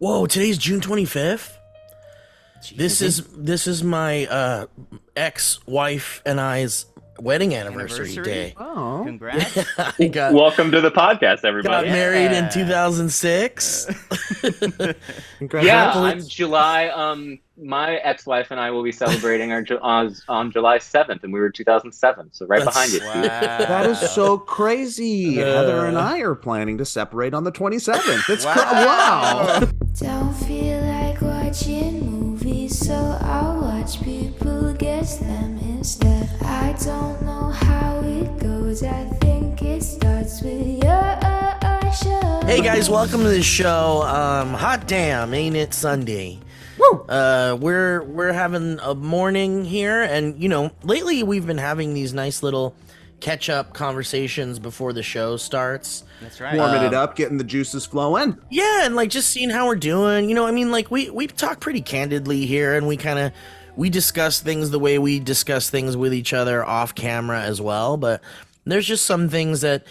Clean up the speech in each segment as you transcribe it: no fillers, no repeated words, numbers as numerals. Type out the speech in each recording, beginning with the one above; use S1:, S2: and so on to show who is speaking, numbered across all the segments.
S1: Whoa, today's June 25th. This is my ex-wife and I's wedding anniversary day.
S2: Oh,
S3: congrats!
S4: Welcome to the podcast, everybody.
S1: Got married in 2006.
S4: Yeah, I'm July. My ex-wife and I will be celebrating on July 7th, and we were 2007, so right behind you.
S3: Wow.
S2: that is so crazy. Heather and I are planning to separate on the 27th. It's wow.
S5: Don't feel like watching movies, so I'll watch people guess them instead. I don't know how it goes. I think it starts with your show.
S1: Hey guys, welcome to the show. Hot damn, ain't it Sunday? Woo! We're having a morning here, and lately we've been having these nice little catch-up conversations before the show starts.
S3: That's right.
S2: Warming it up, getting the juices flowing.
S1: Yeah, and just seeing how we're doing. We talk pretty candidly here, and we discuss things the way we discuss things with each other off camera as well. But there's just some things that,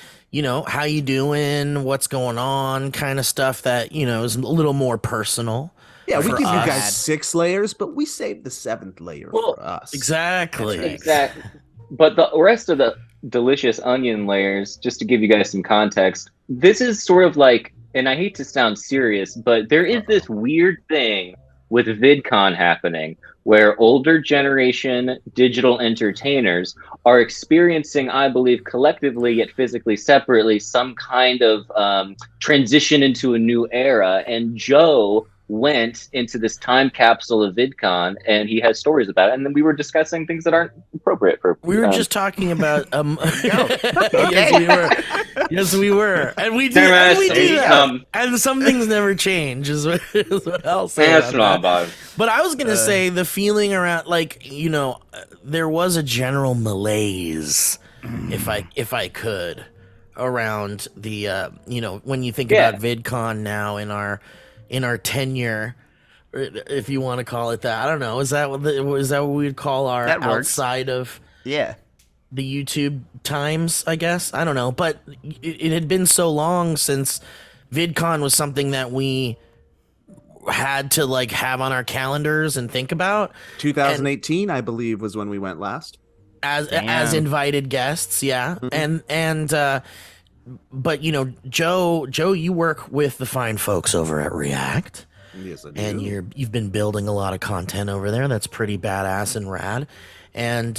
S1: how you doing, what's going on, kind of stuff that, is a little more personal.
S2: Yeah, we give you
S1: us.
S2: guys 6 layers, but we saved the 7th layer for us.
S1: Exactly.
S3: Right.
S4: Exactly. But the rest of the delicious onion layers, just to give you guys some context, this is sort of like, and I hate to sound serious, but there is this weird thing with VidCon happening where older generation digital entertainers are experiencing, I believe, collectively yet physically separately, some kind of transition into a new era. And Joe went into this time capsule of VidCon, and he has stories about it. And then we were discussing things that aren't appropriate for.
S1: We were just talking about. Yes, we were, and we do that. And some things never change. Is what I'll say.
S4: That's not bad.
S1: But I was gonna say the feeling around, there was a general malaise, if I could, around the when you think about VidCon now in our tenure, if you want to call it that. I don't know. Is that what we would call our outside of
S3: Yeah.
S1: the YouTube times, I guess? I don't know. But it had been so long since VidCon was something that we had to have on our calendars and think about.
S2: 2018, I believe, was when we went last.
S1: As invited guests, yeah. Mm-hmm. But Joe, you work with the fine folks over at React.
S2: Yes, I do.
S1: And you've been building a lot of content over there. That's pretty badass and rad. And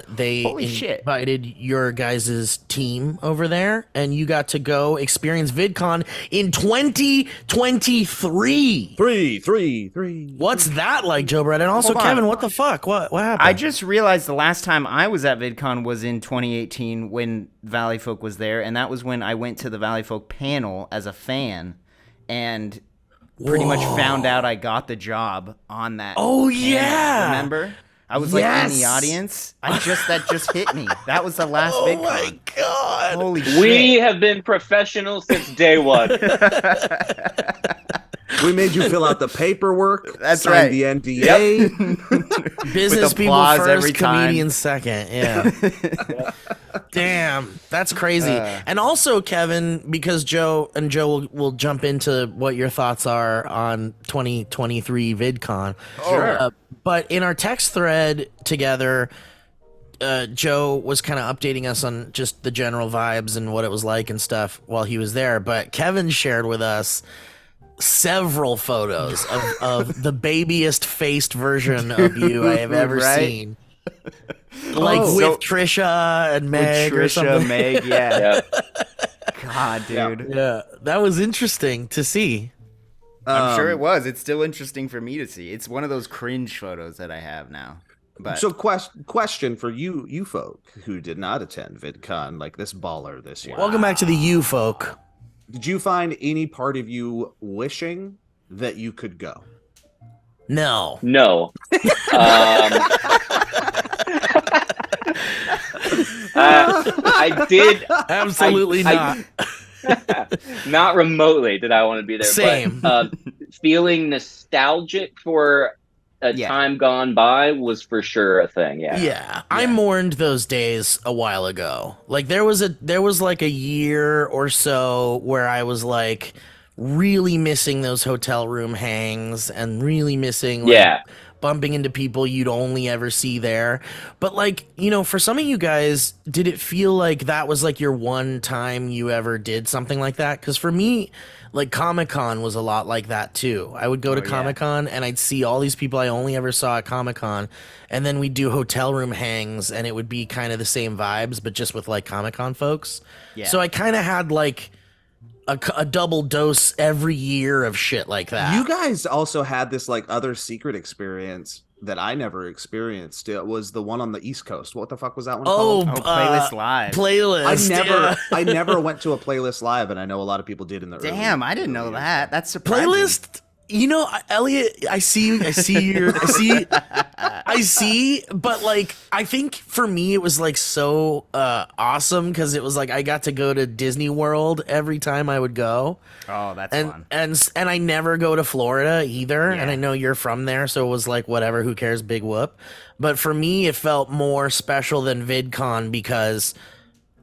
S1: they invited your guys' team over there, and you got to go experience VidCon in 2023.
S2: Three.
S1: What's that like, Joe Brett? And also, Kevin, what the fuck? What happened?
S3: I just realized the last time I was at VidCon was in 2018 when Valleyfolk was there, and that was when I went to the Valleyfolk panel as a fan, and pretty much found out I got the job on that.
S1: Oh,
S3: panel.
S1: yeah.
S3: Remember? I was in the audience. That just hit me. That was the last VidCon.
S1: Oh my god!
S3: Holy shit!
S4: We have been professionals since day one.
S2: We made you fill out the paperwork.
S3: That's
S2: sign
S3: right.
S2: The NDA.
S1: Business people
S3: applause
S1: first,
S3: every time.
S1: comedians second. Yeah. Damn, that's crazy. And also, Kevin, because Joe will jump into what your thoughts are on 2023 VidCon.
S3: Sure.
S1: But in our text thread together, Joe was kind of updating us on just the general vibes and what it was like and stuff while he was there. But Kevin shared with us several photos of the babiest faced version of you I have ever seen. With Trisha and Meg or something.
S3: Meg, yeah. God, dude.
S1: Yeah, that was interesting to see.
S3: I'm sure it was. It's still interesting for me to see. It's one of those cringe photos that I have now. But
S2: So question for you folk who did not attend VidCon, like this baller this year.
S1: Welcome back to the you folk.
S2: Did you find any part of you wishing that you could go?
S1: No.
S4: I did.
S1: Absolutely not.
S4: Not remotely did I want to be there.
S1: Same.
S4: But, feeling nostalgic for a time gone by was for sure a thing. Yeah.
S1: I mourned those days a while ago. There was like a year or so where I was like, really missing those hotel room hangs and really missing like
S4: Yeah.
S1: bumping into people you'd only ever see there. But like, you know, for some of you guys, did it feel like that was like your one time you ever did something like that? Because for me, like Comic-Con was a lot like that too. I would go to
S3: yeah.
S1: Comic-Con and I'd see all these people I only ever saw at Comic-Con, and then we'd do hotel room hangs and it would be kind of the same vibes but just with like Comic-Con folks.
S3: Yeah.
S1: So I kind of had like a double dose every year of shit like that.
S2: You guys also had this like other secret experience that I never experienced. It was the one on the East Coast. What the fuck was that one
S1: Oh,
S2: called?
S3: Playlist Live.
S1: Playlist.
S2: I never went to a Playlist Live, and I know a lot of people did in the
S3: Damn, I didn't know that. That's surprising.
S1: Playlist. You know, Elliot, I see, but like, I think for me, it was like so awesome because it was like I got to go to Disney World every time I would go.
S3: Oh, that's fun.
S1: And I never go to Florida either.
S3: Yeah.
S1: And I know you're from there, so it was like, whatever, who cares, big whoop. But for me, it felt more special than VidCon because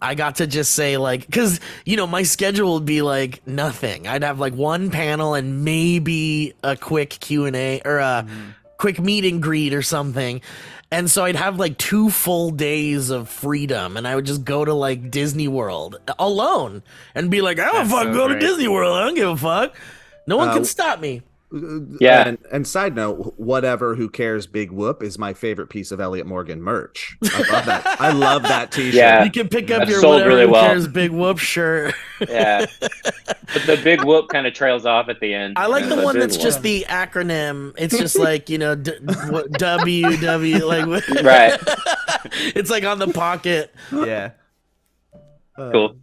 S1: I got to just say like, because you know my schedule would be like nothing. I'd have like one panel and maybe a quick Q&A or a quick meet and greet or something, and so I'd have like 2 full days of freedom, and I would just go to like Disney World alone and be like, I don't
S3: That's
S1: fuck
S3: so
S1: go
S3: great.
S1: to Disney World. I don't give a fuck. No one can stop me.
S4: Yeah.
S2: And side note, whatever, who cares, big whoop is my favorite piece of Elliot Morgan merch. I love that. I love that t-shirt.
S4: Yeah.
S1: You can pick up
S4: That's
S1: your
S4: sold
S1: whatever
S4: really
S1: who
S4: well.
S1: cares big whoop shirt.
S4: Yeah. But the big whoop kind of trails off at the end.
S1: I like the
S4: But
S1: one
S4: big
S1: that's
S4: whoop.
S1: just the acronym. It's just like, you know, WW, like,
S4: Right.
S1: it's like on the pocket.
S3: Yeah.
S4: Cool.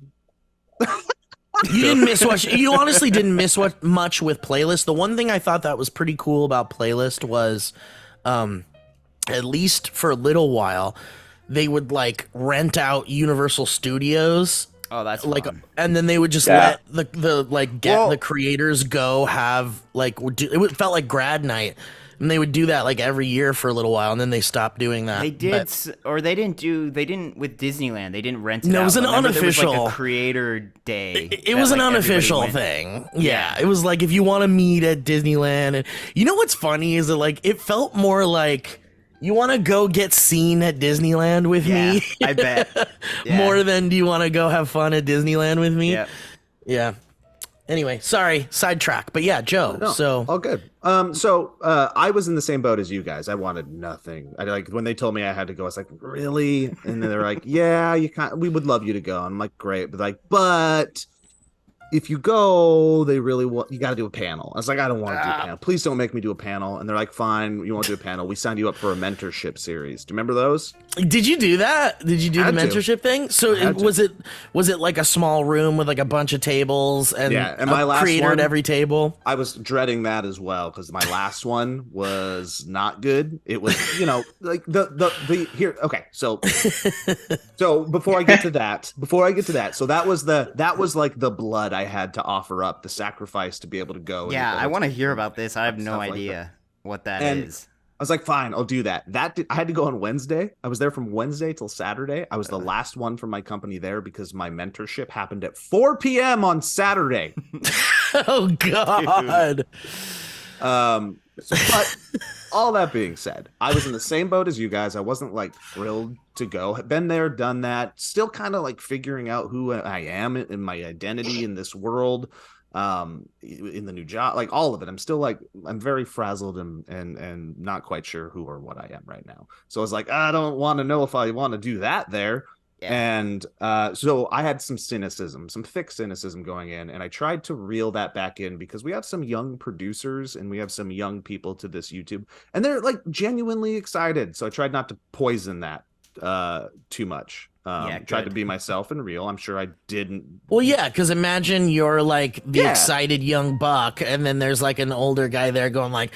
S1: You didn't miss much. You honestly didn't miss much with Playlist. The one thing I thought that was pretty cool about Playlist was, at least for a little while, they would like rent out Universal Studios.
S3: Oh, that's
S1: Like,
S3: fun.
S1: and then they would just
S4: Yeah.
S1: let the creators go have like it felt like grad night, and they would do that like every year for a little while, and then they stopped doing that.
S3: They did,
S1: But-
S3: or they didn't with Disneyland. They didn't rent it
S1: No, it
S3: out.
S1: was an
S3: but remember there was, like,
S1: unofficial-
S3: a creator day.
S1: It
S3: that,
S1: was an
S3: like, everybody
S1: unofficial
S3: went.
S1: thing. Yeah, it was like if you want to meet at Disneyland, and you know what's funny is that like it felt more like you want to go get seen at Disneyland with
S3: Yeah,
S1: me.
S3: I bet. Yeah.
S1: More than do you want to go have fun at Disneyland with me?
S3: Yep.
S1: Yeah. Anyway, sorry, sidetrack. But yeah, Joe.
S2: No,
S1: So
S2: all good. So I was in the same boat as you guys. I wanted nothing. I like when they told me I had to go. I was like, really? And then they're like, yeah, we would love you to go. I'm like, great, but if you go, they really want you got to do a panel. I was like, I don't want to do a panel. Please don't make me do a panel. And they're like, fine, you won't do a panel. We signed you up for a mentorship series. Do you remember those?
S1: did you do that? Did you do the
S2: Had to.
S1: mentorship thing? So
S2: Had to.
S1: was it like a small room with like a bunch of tables and,
S2: Yeah, and my
S1: a
S2: last
S1: creator
S2: one-
S1: at every table?
S2: I was dreading that as well because my last one was not good. It was, you know, like the here. Okay, so before I get to that, so that was like the blood I had to offer up, the sacrifice to be able to go. and
S3: Yeah,
S2: go
S3: I want to
S2: to-
S3: hear about this. I have no
S2: stuff like
S3: idea what that
S2: And-
S3: is.
S2: I was like, fine, I'll do that. I had to go on Wednesday. I was there from Wednesday till Saturday. I was the last one from my company there because my mentorship happened at 4 p.m. on Saturday.
S1: Oh God.
S2: But all that being said, I was in the same boat as you guys. I wasn't like thrilled to go. Been there, done that. Still kind of like figuring out who I am and my identity in this world. In the new job, like all of it. I'm still like I'm very frazzled and not quite sure who or what I am right now. So I was like, I don't want to know if I want to do that there.
S3: Yeah.
S2: And so I had some cynicism, some thick cynicism going in, and I tried to reel that back in because we have some young producers and we have some young people to this YouTube, and they're like genuinely excited. So I tried not to poison that too much. Tried to
S3: good.
S2: be myself and real. I'm sure I didn't.
S1: Well, yeah, because imagine you're like the
S2: Yeah.
S1: excited young buck, and then there's like an older guy there going like,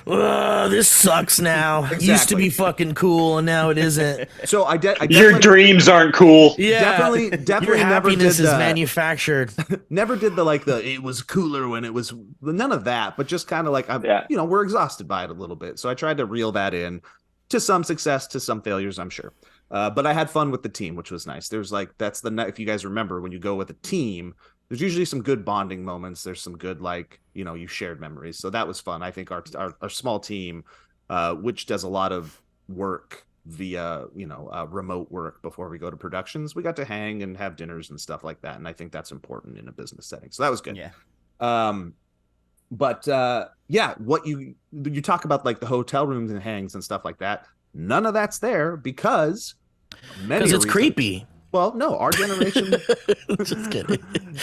S1: "This sucks now. It used to be
S2: Exactly.
S1: fucking cool, and now it isn't."
S2: So I
S4: Your
S2: definitely,
S4: dreams aren't cool.
S1: Yeah,
S2: definitely
S1: your
S2: never did
S1: happiness is
S2: the,
S1: manufactured.
S2: never did the like the it was cooler when it was none of that, but just kind of like
S4: Yeah.
S2: we're exhausted by it a little bit. So I tried to reel that in, to some success, to some failures, I'm sure. But I had fun with the team, which was nice. There's like if you guys remember, when you go with a team, there's usually some good bonding moments. There's some good, like, you shared memories. So that was fun. I think our small team, which does a lot of work via remote work before we go to productions, we got to hang and have dinners and stuff like that, and I think that's important in a business setting. So that was good. But what you talk about, like the hotel rooms and hangs and stuff like that, none of that's there because
S1: it's creepy.
S2: Well, no, our generation.
S1: Just kidding.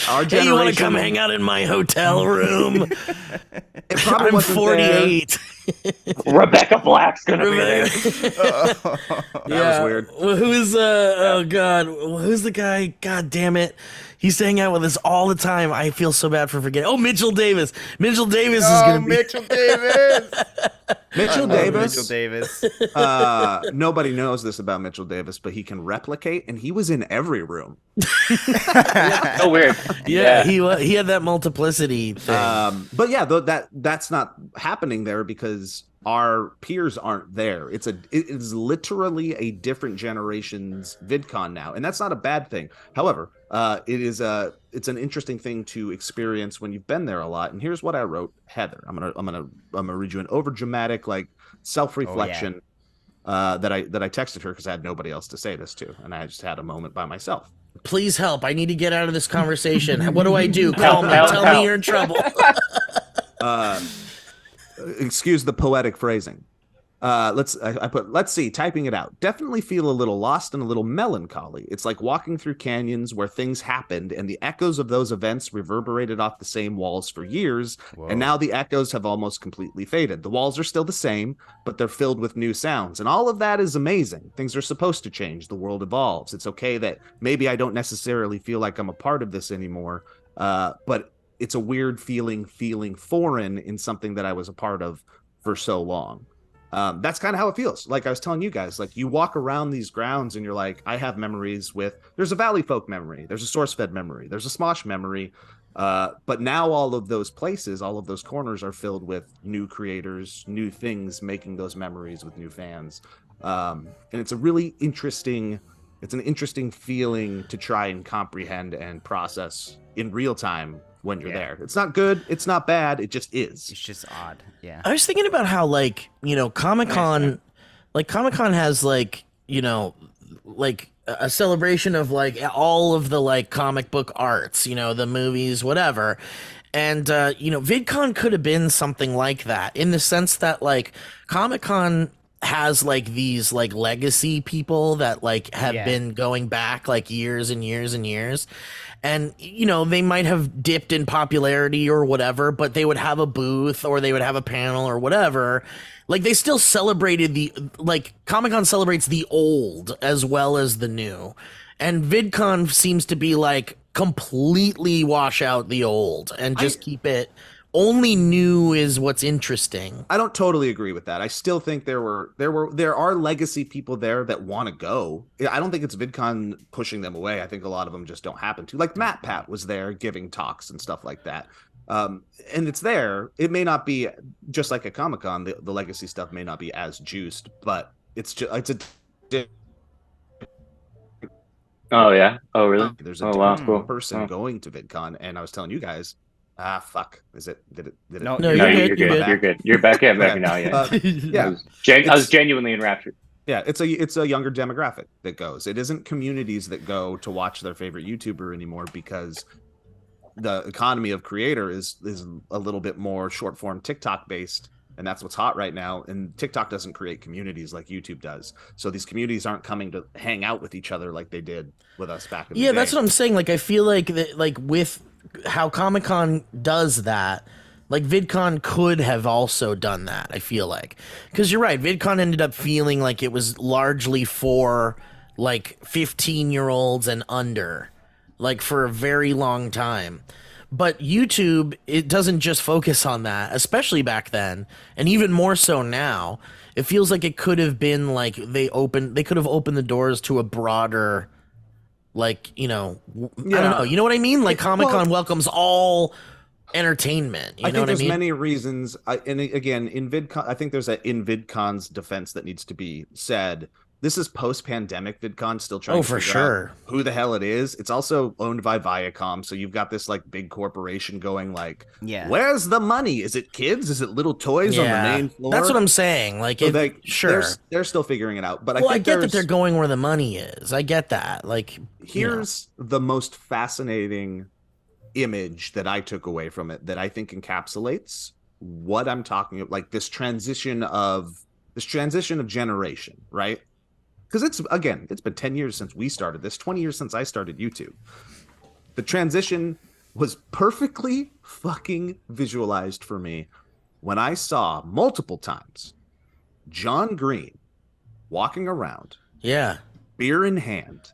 S2: Our generation.
S1: Hey, you want to come hang out in my hotel room? I'm 48.
S4: Rebecca Black's gonna be there.
S2: That was weird.
S1: Well, who's who's the guy? God damn it. He used to hang out with us all the time. I feel so bad for forgetting. Oh, Mitchell Davis. Mitchell Davis is going to be...
S3: Mitchell Davis.
S2: Mitchell Davis.
S3: Mitchell Davis.
S2: Nobody knows this about Mitchell Davis, but he can replicate, and he was in every room.
S4: So weird.
S1: Yeah, he had that multiplicity thing.
S2: But yeah, that's not happening there because our peers aren't there. It is literally a different generation's VidCon now, and that's not a bad thing. However, it's an interesting thing to experience when you've been there a lot. And here's what I wrote Heather. I'm gonna read you an overdramatic, like, self-reflection that I texted her because I had nobody else to say this to, and I just had a moment by myself.
S1: Please help! I need to get out of this conversation. What do I do? Call me. Tell me you're in trouble.
S2: Excuse the poetic phrasing. Let's see, typing it out. Definitely feel a little lost and a little melancholy. It's like walking through canyons where things happened and the echoes of those events reverberated off the same walls for years. Whoa. And now the echoes have almost completely faded. The walls are still the same, but they're filled with new sounds. And all of that is amazing. Things are supposed to change. The world evolves. It's okay that maybe I don't necessarily feel like I'm a part of this anymore, but it's a weird feeling foreign in something that I was a part of for so long. That's kind of how it feels. Like I was telling you guys, like you walk around these grounds and you're like, I have memories there's a Valleyfolk memory, there's a SourceFed memory, there's a Smosh memory. But now all of those places, all of those corners are filled with new creators, new things, making those memories with new fans. And it's a really interesting feeling to try and comprehend and process in real time when you're there. It's not good, it's not bad, it just is.
S3: It's just odd. Yeah.
S1: I was thinking about how, like, Comic-Con has, like, like a celebration of, like, all of the, like, comic book arts, the movies, whatever. And VidCon could have been something like that, in the sense that, like, Comic-Con has, like, these, like, legacy people that, like, have been going back, like, years and years and years. And, they might have dipped in popularity or whatever, but they would have a booth or they would have a panel or whatever. Like, they still celebrated Comic-Con celebrates the old as well as the new. And VidCon seems to be, like, completely wash out the old and just keep it. Only new is what's interesting.
S2: I don't totally agree with that. I still think there are legacy people there that want to go. I don't think it's VidCon pushing them away. I think a lot of them just don't happen to. Like Matt Pat was there giving talks and stuff like that. And it's there. It may not be just like a Comic-Con. The legacy stuff may not be as juiced, but it's a.
S4: Oh yeah. Oh really?
S2: There's a different person going to VidCon, and I was telling you guys. Fuck. Did it?
S1: No,
S4: you're good. You're good. You're back now. Yeah. I was genuinely enraptured.
S2: Yeah, it's a younger demographic that goes. It isn't communities that go to watch their favorite YouTuber anymore because the economy of creator is a little bit more short form TikTok based, and that's what's hot right now. And TikTok doesn't create communities like YouTube does, so these communities aren't coming to hang out with each other like they did with us back in the day.
S1: Yeah, that's what I'm saying. Like, I feel like that, like with how Comic-Con does that, like VidCon could have also done that, I feel like. Because you're right, VidCon ended up feeling like it was largely for like 15-year-olds and under, like for a very long time. But YouTube, it doesn't just focus on that, especially back then, and even more so now. It feels like it could have been like they could have opened the doors to a broader, like, I don't know. You know what I mean? Like Comic-Con welcomes all entertainment. You know what I mean?
S2: There's many reasons. And again, in VidCon, I think there's in VidCon's defense that needs to be said. this is post-pandemic VidCon, still trying to
S1: for
S2: figure out
S1: sure.
S2: who the hell it is. It's also owned by Viacom, so you've got this like big corporation going like,
S3: Yeah.
S2: where's the money? Is it kids? Is it little toys on the main floor?
S1: That's what I'm saying. Like,
S2: So
S1: sure.
S2: they're still figuring it out. But
S1: Well,
S2: I
S1: I
S2: think
S1: get that they're going where the money is. I get that. Like,
S2: here's the most fascinating image that I took away from it that I think encapsulates what I'm talking about, like this transition of generation, right? Because it's been 10 years since we started this, 20 years since I started YouTube. The transition was perfectly fucking visualized for me when I saw multiple times John Green walking around, beer in hand,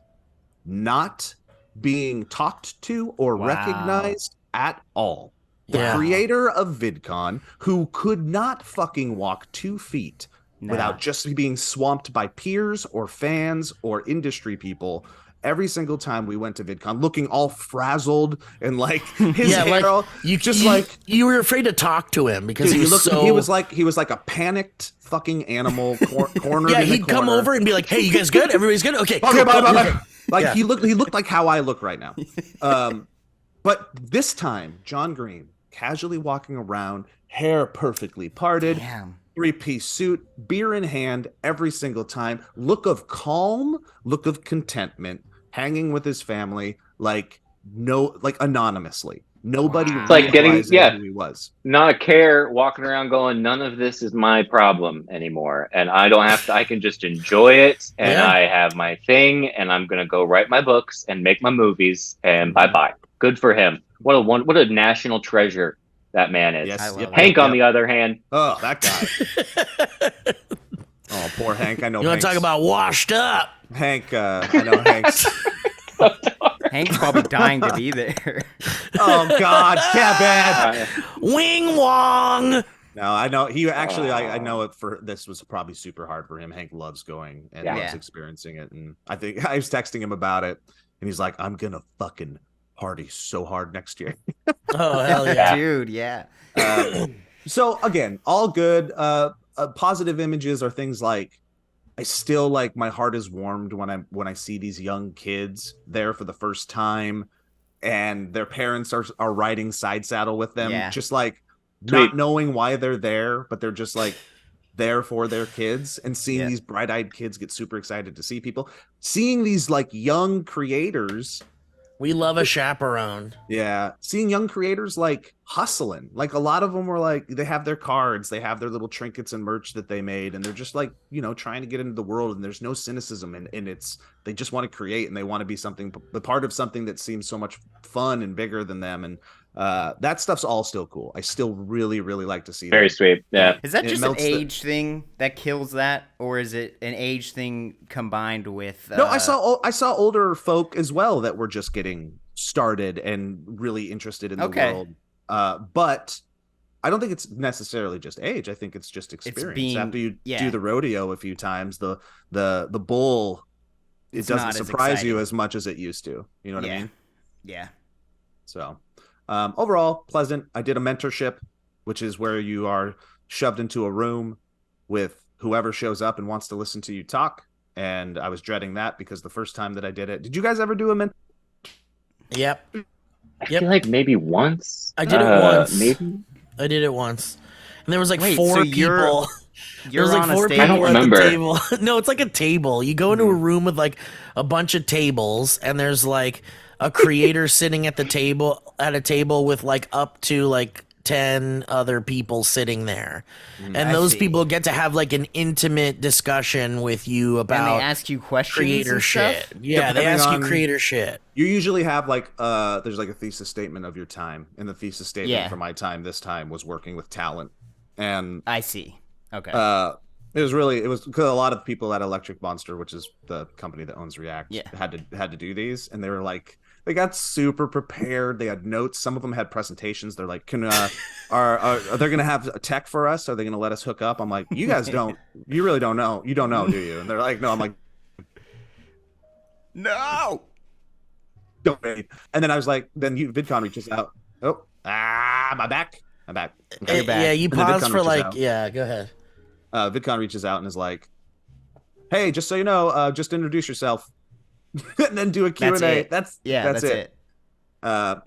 S2: not being talked to or recognized at all. The creator of VidCon, who could not fucking walk 2 feet without just being swamped by peers or fans or industry people. Every single time we went to VidCon, looking all frazzled and like his hair,
S1: like, you were afraid to talk to him because he was
S2: like a panicked fucking animal cornered.
S1: Yeah,
S2: in the
S1: he'd come
S2: corner.
S1: over and be like, "Hey, you guys good? Everybody's good? Okay,
S2: Okay, bye. Like
S1: Yeah.
S2: he looked like how I look right now. But this time, John Green casually walking around, hair perfectly parted.
S3: Damn.
S2: 3-piece suit, beer in hand every single time. Look of calm, look of contentment, hanging with his family, like anonymously. Nobody
S4: It's like
S2: realizing who he was.
S4: Not a care, walking around going, none of this is my problem anymore. And I don't have to, I can just enjoy it. And I have my thing and I'm going to go write my books and make my movies and bye-bye. Good for him. What a national treasure that man is.
S2: Yes,
S4: Hank, on the other hand.
S2: Oh, that guy. Oh, poor Hank. I know.
S1: You want to talk about washed up?
S2: Hank? I know Hank's.
S3: Hank's probably dying to be there.
S2: Oh God, Kevin.
S1: Wing Wong.
S2: No, I know he actually. I know it for this was probably super hard for him. Hank loves going and loves experiencing it, and I think I was texting him about it, and he's like, "I'm gonna fucking party so hard next year."
S1: Oh hell yeah,
S3: dude! Yeah.
S2: So again, all good. Positive images are things like I still like my heart is warmed when I see these young kids there for the first time, and their parents are riding side saddle with them, just like not knowing why they're there, but they're just like there for their kids, and seeing these bright-eyed kids get super excited to see people, seeing these like young creators.
S1: We love a chaperone.
S2: Yeah. Seeing young creators like hustling. Like a lot of them were like, they have their cards, they have their little trinkets and merch that they made, and they're just like, trying to get into the world, and there's no cynicism, and they just want to create, and they want to be the part of something that seems so much fun and bigger than them. And that stuff's all still cool. I still really, really like to see
S4: Very sweet. Yeah.
S3: Is that just an age thing that kills that, or is it an age thing combined with?
S2: No, I saw older folk as well that were just getting started and really interested in the world. But I don't think it's necessarily just age. I think it's just experience. After you do the rodeo a few times, the bull, it doesn't surprise you as much as it used to. You know what I mean?
S3: Yeah.
S2: So. Overall, pleasant. I did a mentorship, which is where you are shoved into a room with whoever shows up and wants to listen to you talk. And I was dreading that because the first time that I did it, did you guys ever do a mentor?
S1: Yep.
S4: I feel like maybe once.
S1: I did it once.
S4: Maybe.
S1: I did it once. And there was like
S3: Wait,
S1: four
S3: so
S1: people.
S3: You're
S1: There's
S3: on
S1: like
S3: a
S1: four
S3: stage.
S4: I don't
S1: people at the
S4: remember.
S1: table. No, it's like a table. You go into a room with like a bunch of tables, and there's like a creator sitting at a table with like up to like 10 other people sitting there. And those people get to have like an intimate discussion with you about
S3: And they ask you questions
S1: creator
S3: and
S1: shit.
S3: stuff?
S1: Yeah, they
S2: Depending
S1: ask you
S2: on-
S1: creator shit.
S2: You usually have like there's like a thesis statement of your time, and the thesis statement
S3: Yeah.
S2: for my time this time was working with talent, and
S3: I see. Okay.
S2: it was because a lot of people at Electric Monster, which is the company that owns React, had to do these, and they were like, they got super prepared. They had notes. Some of them had presentations. They're like, are they gonna have a tech for us? Are they gonna let us hook up? I'm like, you guys don't. You really don't know. You don't know, do you? And they're like, no. I'm like,
S3: no.
S2: don't. And then I was like, then Vidcon reaches out. Oh, my back. I'm back.
S3: You're back.
S1: Yeah, you
S2: And then
S1: pause
S2: Vidcon
S1: for
S2: reaches
S1: like,
S2: out.
S1: yeah, go ahead.
S2: Vidcon reaches out and is like, hey, just so you know, just introduce yourself, and then do a Q&A.
S3: That's it.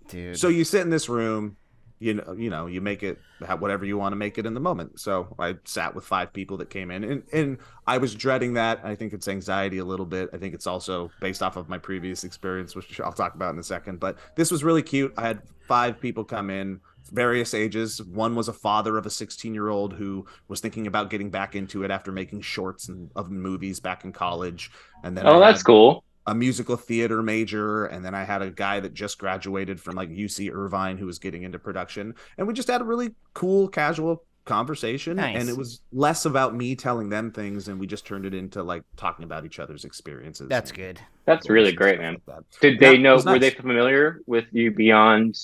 S3: Dude.
S2: So you sit in this room, you make it whatever you want to make it in the moment. So I sat with 5 people that came in, and I was dreading that. I think it's anxiety a little bit. I think it's also based off of my previous experience, which I'll talk about in a second. But this was really cute. I had 5 people come in, various ages. One was a father of a 16-year-old who was thinking about getting back into it after making shorts of movies back in college. And then
S4: that's cool.
S2: A musical theater major, and then I had a guy that just graduated from like UC Irvine who was getting into production, and we just had a really cool casual conversation.
S3: Nice.
S2: And it was less about me telling them things, and we just turned it into like talking about each other's experiences.
S3: That's good.
S4: That's really great, man.
S2: Like
S4: Did they know?
S2: Nice.
S4: Were they familiar with you beyond?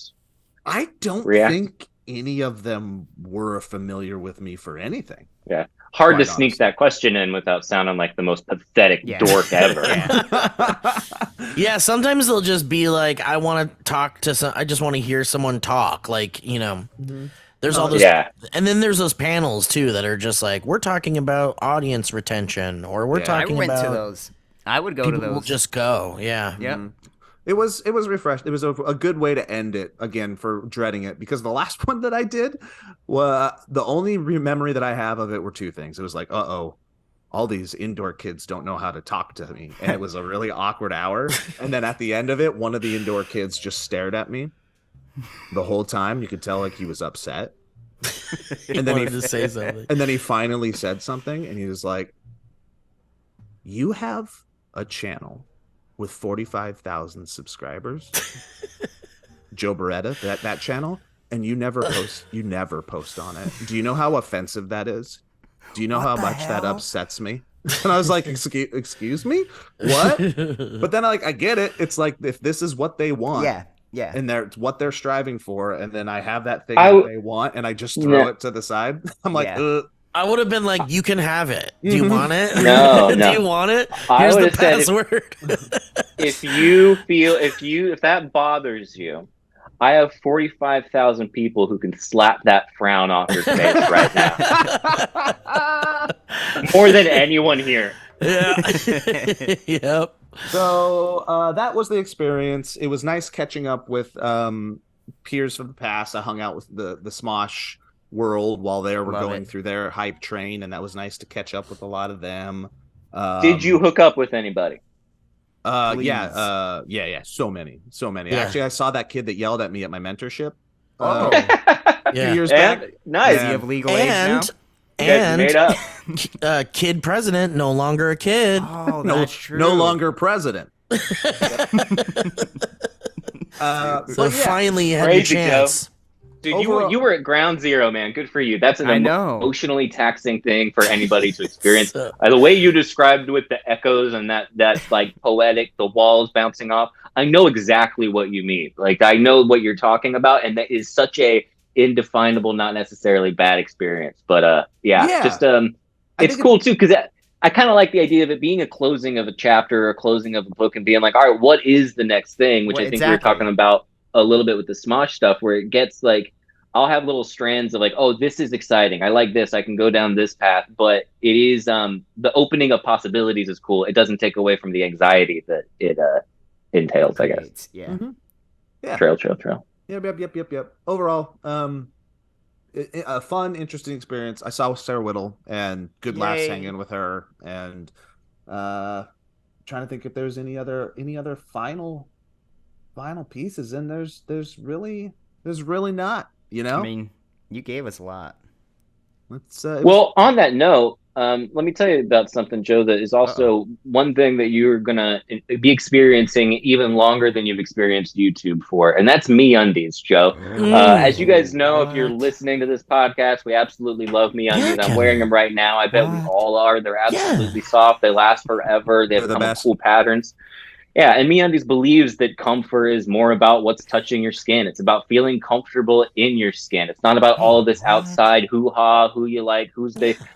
S2: I don't think any of them were familiar with me for anything.
S4: Yeah. Hard to
S2: Quite
S4: sneak
S2: honestly.
S4: that question in without sounding like the most pathetic dork ever.
S1: Yeah, sometimes they'll just be like, I want to talk to I just want to hear someone talk. Like, there's all those.
S4: Yeah.
S1: And then there's those panels too that are just like, we're talking about audience retention, or we're
S2: Yeah.
S1: talking
S3: I went
S1: about
S3: to those. I would go
S1: people
S3: to
S1: will
S3: those.
S1: just go. Yeah.
S3: Yep.
S2: It was refreshed. It was a good way to end it, again, for dreading it, because the last one that I did, the only memory that I have of it were 2 things. It was like, all these indoor kids don't know how to talk to me, and it was a really awkward hour. And then at the end of it, one of the indoor kids just stared at me the whole time. You could tell like he was upset.
S1: And then he wanted to say something.
S2: And then he finally said something, and he was like, "You have a channel with 45,000 subscribers, Joe Beretta, that channel, and you never post on it. Do you know how offensive that is? Do you know how much that upsets me?" And I was like, excuse me? What? But then I get it. It's like, if this is what they want.
S3: Yeah.
S2: And what they're striving for, and then I have that thing that they want, and I just throw it to the side. I'm like,
S1: I would have been like, you can have it. Do you want it?
S4: No,
S1: Do you want it?
S4: I
S1: Here's
S4: would
S1: the
S4: have said
S1: password.
S4: if that bothers you, I have 45,000 people who can slap that frown off your face right now. More than anyone here.
S1: Yeah. Yep.
S2: So that was the experience. It was nice catching up with peers from the past. I hung out with the Smosh world while they were going through their hype train, and that was nice to catch up with a lot of them.
S4: Did you hook up with anybody?
S2: Yeah, so many.
S1: Yeah.
S2: Actually, I saw that kid that yelled at me at my mentorship
S1: Yeah.
S2: 2 years back.
S4: Nice.
S3: Does he have legal age now?
S4: You guys made up.
S1: Kid president, no longer a kid.
S3: Oh, that's true.
S2: No longer president.
S1: So finally you had your
S4: Crazy,
S1: chance.
S4: Dude,
S2: Overall-
S4: you were at ground zero, man. Good for you. That's an
S3: I know.
S4: emotionally taxing thing for anybody to experience.
S1: So-
S4: The way you described with the echoes and that like poetic, the walls bouncing off, I know exactly what you mean. Like, I know what you're talking about, and that is such a indefinable, not necessarily bad experience. But just it's cool too, because I kind of like the idea of it being a closing of a chapter or a closing of a book, and being like, all right, what is the next thing? Which
S3: Well,
S4: I think we were
S3: exactly.
S4: talking about a little bit with the Smosh stuff, where it gets like, I'll have little strands of like, oh, this is exciting. I like this. I can go down this path. But it is the opening of possibilities is cool. It doesn't take away from the anxiety that it entails, I guess.
S3: Yeah.
S2: Mhm. Yeah.
S4: Trail.
S2: Yep. Overall, a fun, interesting experience. I saw Sarah Whittle, and good laughs
S3: Yay.
S2: hanging with her. And trying to think if there's any other final pieces. And there's really not. You know,
S3: I mean, you gave us a lot.
S4: Well, on that note, let me tell you about something, Joe, that is also one thing that you're going to be experiencing even longer than you've experienced YouTube for, and that's MeUndies, Joe. As you guys know, if you're listening to this podcast, we absolutely love MeUndies.
S1: Yeah,
S4: I'm wearing them right now. I bet we all are. They're absolutely soft. They last forever. They have
S2: They're the
S4: some
S2: best.
S4: cool patterns. Yeah, and MeUndies believes that comfort is more about what's touching your skin. It's about feeling comfortable in your skin. It's not about all of this outside hoo-ha, who you like,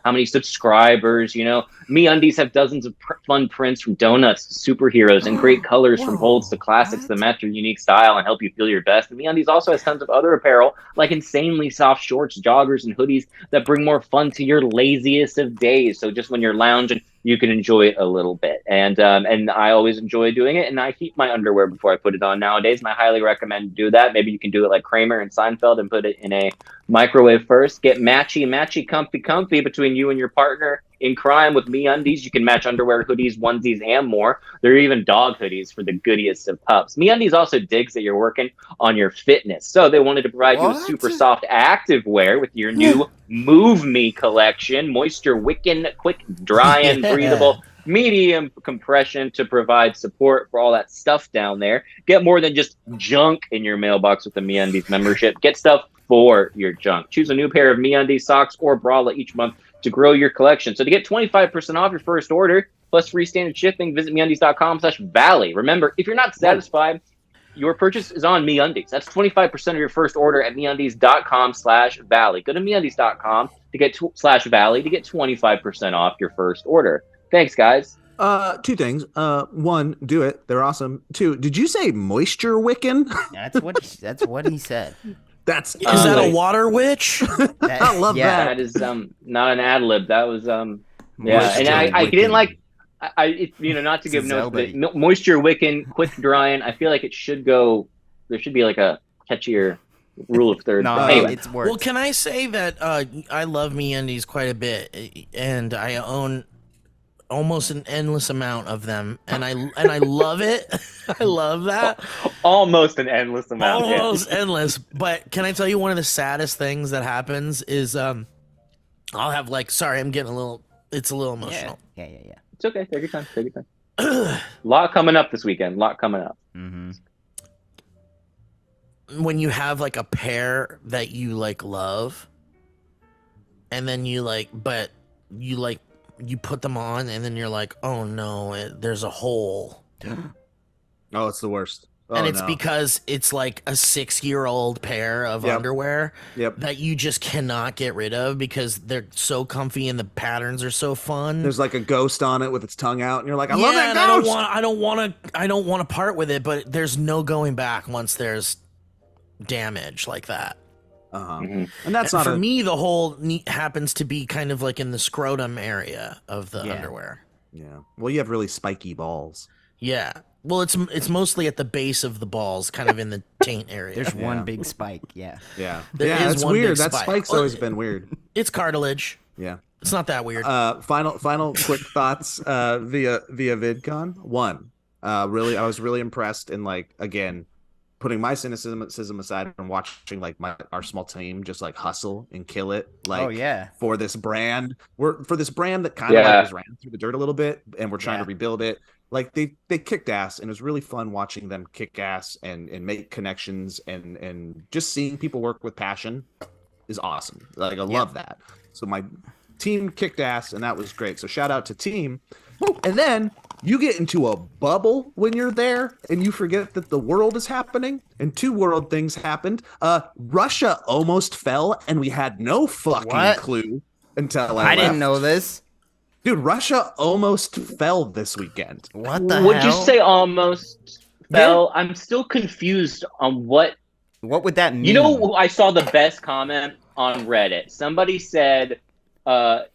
S4: how many subscribers, you know. MeUndies have dozens of fun prints from donuts to superheroes and great colors from bolds to classics that match your unique style and help you feel your best. And MeUndies also has tons of other apparel, like insanely soft shorts, joggers, and hoodies that bring more fun to your laziest of days. So just when you're lounging, you can enjoy it a little bit. And I always enjoy doing it, and I heat my underwear before I put it on nowadays, and I highly recommend do that. Maybe you can do it like Kramer and Seinfeld and put it in a microwave first. Get matchy, comfy between you and your partner in crime with MeUndies. You can match underwear, hoodies, onesies, and more. There are even dog hoodies for the goodiest of pups. MeUndies also digs that you're working on your fitness, so they wanted to provide you with super soft active wear with your new Move Me collection, moisture wicking, quick dry and breathable, medium compression to provide support for all that stuff down there. Get more than just junk in your mailbox with the MeUndies membership. Get stuff for your junk. Choose a new pair of MeUndies socks or bralette each month to grow your collection. So to get 25% off your first order plus free standard shipping, visit MeUndies.com/Valley. Remember, if you're not satisfied, your purchase is on MeUndies. That's 25% of your first order at MeUndies.com/Valley. Go to MeUndies.com to get /Valley to get 25% off your first order. Thanks, guys.
S2: Two things. One, do it. They're awesome. Two, did you say moisture wicking?
S3: That's what he said.
S2: That's
S1: Is that a water witch?
S2: I love that.
S4: That is not an ad lib. That was yeah.
S2: Moisture
S4: And I
S2: wicking.
S4: didn't like. Not to give notes, but moisture wicking, quick drying. I feel like it should go. There should be like a catchier rule of thirds.
S3: No,
S4: Anyway.
S3: it's worse.
S1: Well, can I say that I love MeUndies quite a bit, and I own almost an endless amount of them, and I love it. I love that.
S4: Almost an endless amount.
S1: Almost endless. But can I tell you one of the saddest things that happens is I'll have sorry, I'm getting it's a little emotional.
S3: Yeah.
S4: It's okay. Take your time. Take your time. Lot coming up this weekend. Lot coming up.
S3: Mm-hmm.
S1: When you have a pair that you love, and then you put them on, and then you're like, oh no, there's a hole.
S2: Oh, it's the worst. Oh,
S1: and it's
S2: no.
S1: because it's like a 6-year-old pair of underwear that you just cannot get rid of because they're so comfy and the patterns are so fun.
S2: There's like a ghost on it with its tongue out, and you're like, I love that
S1: and
S2: ghost.
S1: I don't want to part with it, but there's no going back once there's damage like that.
S2: And that's not
S1: for me. The hole happens to be kind of like in the scrotum area of the underwear.
S2: Yeah. Well, you have really spiky balls.
S1: Yeah. Well, it's mostly at the base of the balls, kind of in the taint area.
S3: There's one big spike. Yeah.
S2: Yeah.
S1: There is
S2: that's
S1: one
S2: weird.
S1: big
S2: That
S1: spike.
S2: spike's always been weird.
S1: It's cartilage.
S2: Yeah.
S1: It's not that weird.
S2: Final quick thoughts via VidCon. One, I was really impressed in again, putting my cynicism aside and watching our small team just hustle and kill it for this brand. For this brand that kind of was ran through the dirt a little bit, and we're trying to rebuild it. They kicked ass, and it was really fun watching them kick ass and make connections and just seeing people work with passion is awesome. I love that. So my team kicked ass, and that was great. So shout out to team. And then you get into a bubble when you're there, and you forget that the world is happening. And 2 world things happened. Russia almost fell, and we had no fucking clue until I
S3: didn't know this.
S2: Dude, Russia almost fell this weekend.
S3: What the
S4: Would
S3: hell?
S4: you say almost fell? I'm still confused on what
S3: would that mean?
S4: You know, I saw the best comment on Reddit. Somebody said,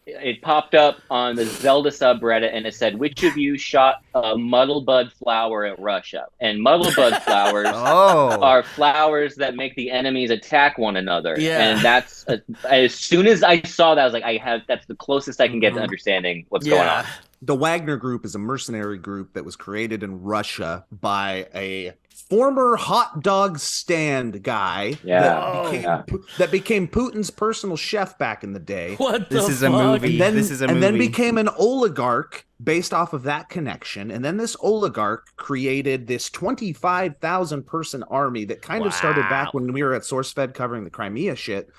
S4: it popped up on the Zelda subreddit, and it said, which of you shot a muddlebud flower at Russia? And muddlebud flowers are flowers that make the enemies attack one another.
S1: Yeah.
S4: And that's, as soon as I saw that, I was like, that's the closest I can get to understanding what's going on.
S2: The Wagner Group is a mercenary group that was created in Russia by a former hot dog stand guy that became Putin's personal chef back in the day.
S1: What the
S3: This is
S1: fuck?
S3: a movie.
S2: And then became an oligarch based off of that connection. And then this oligarch created this 25,000 person army that kind of started back when we were at SourceFed covering the Crimea shit.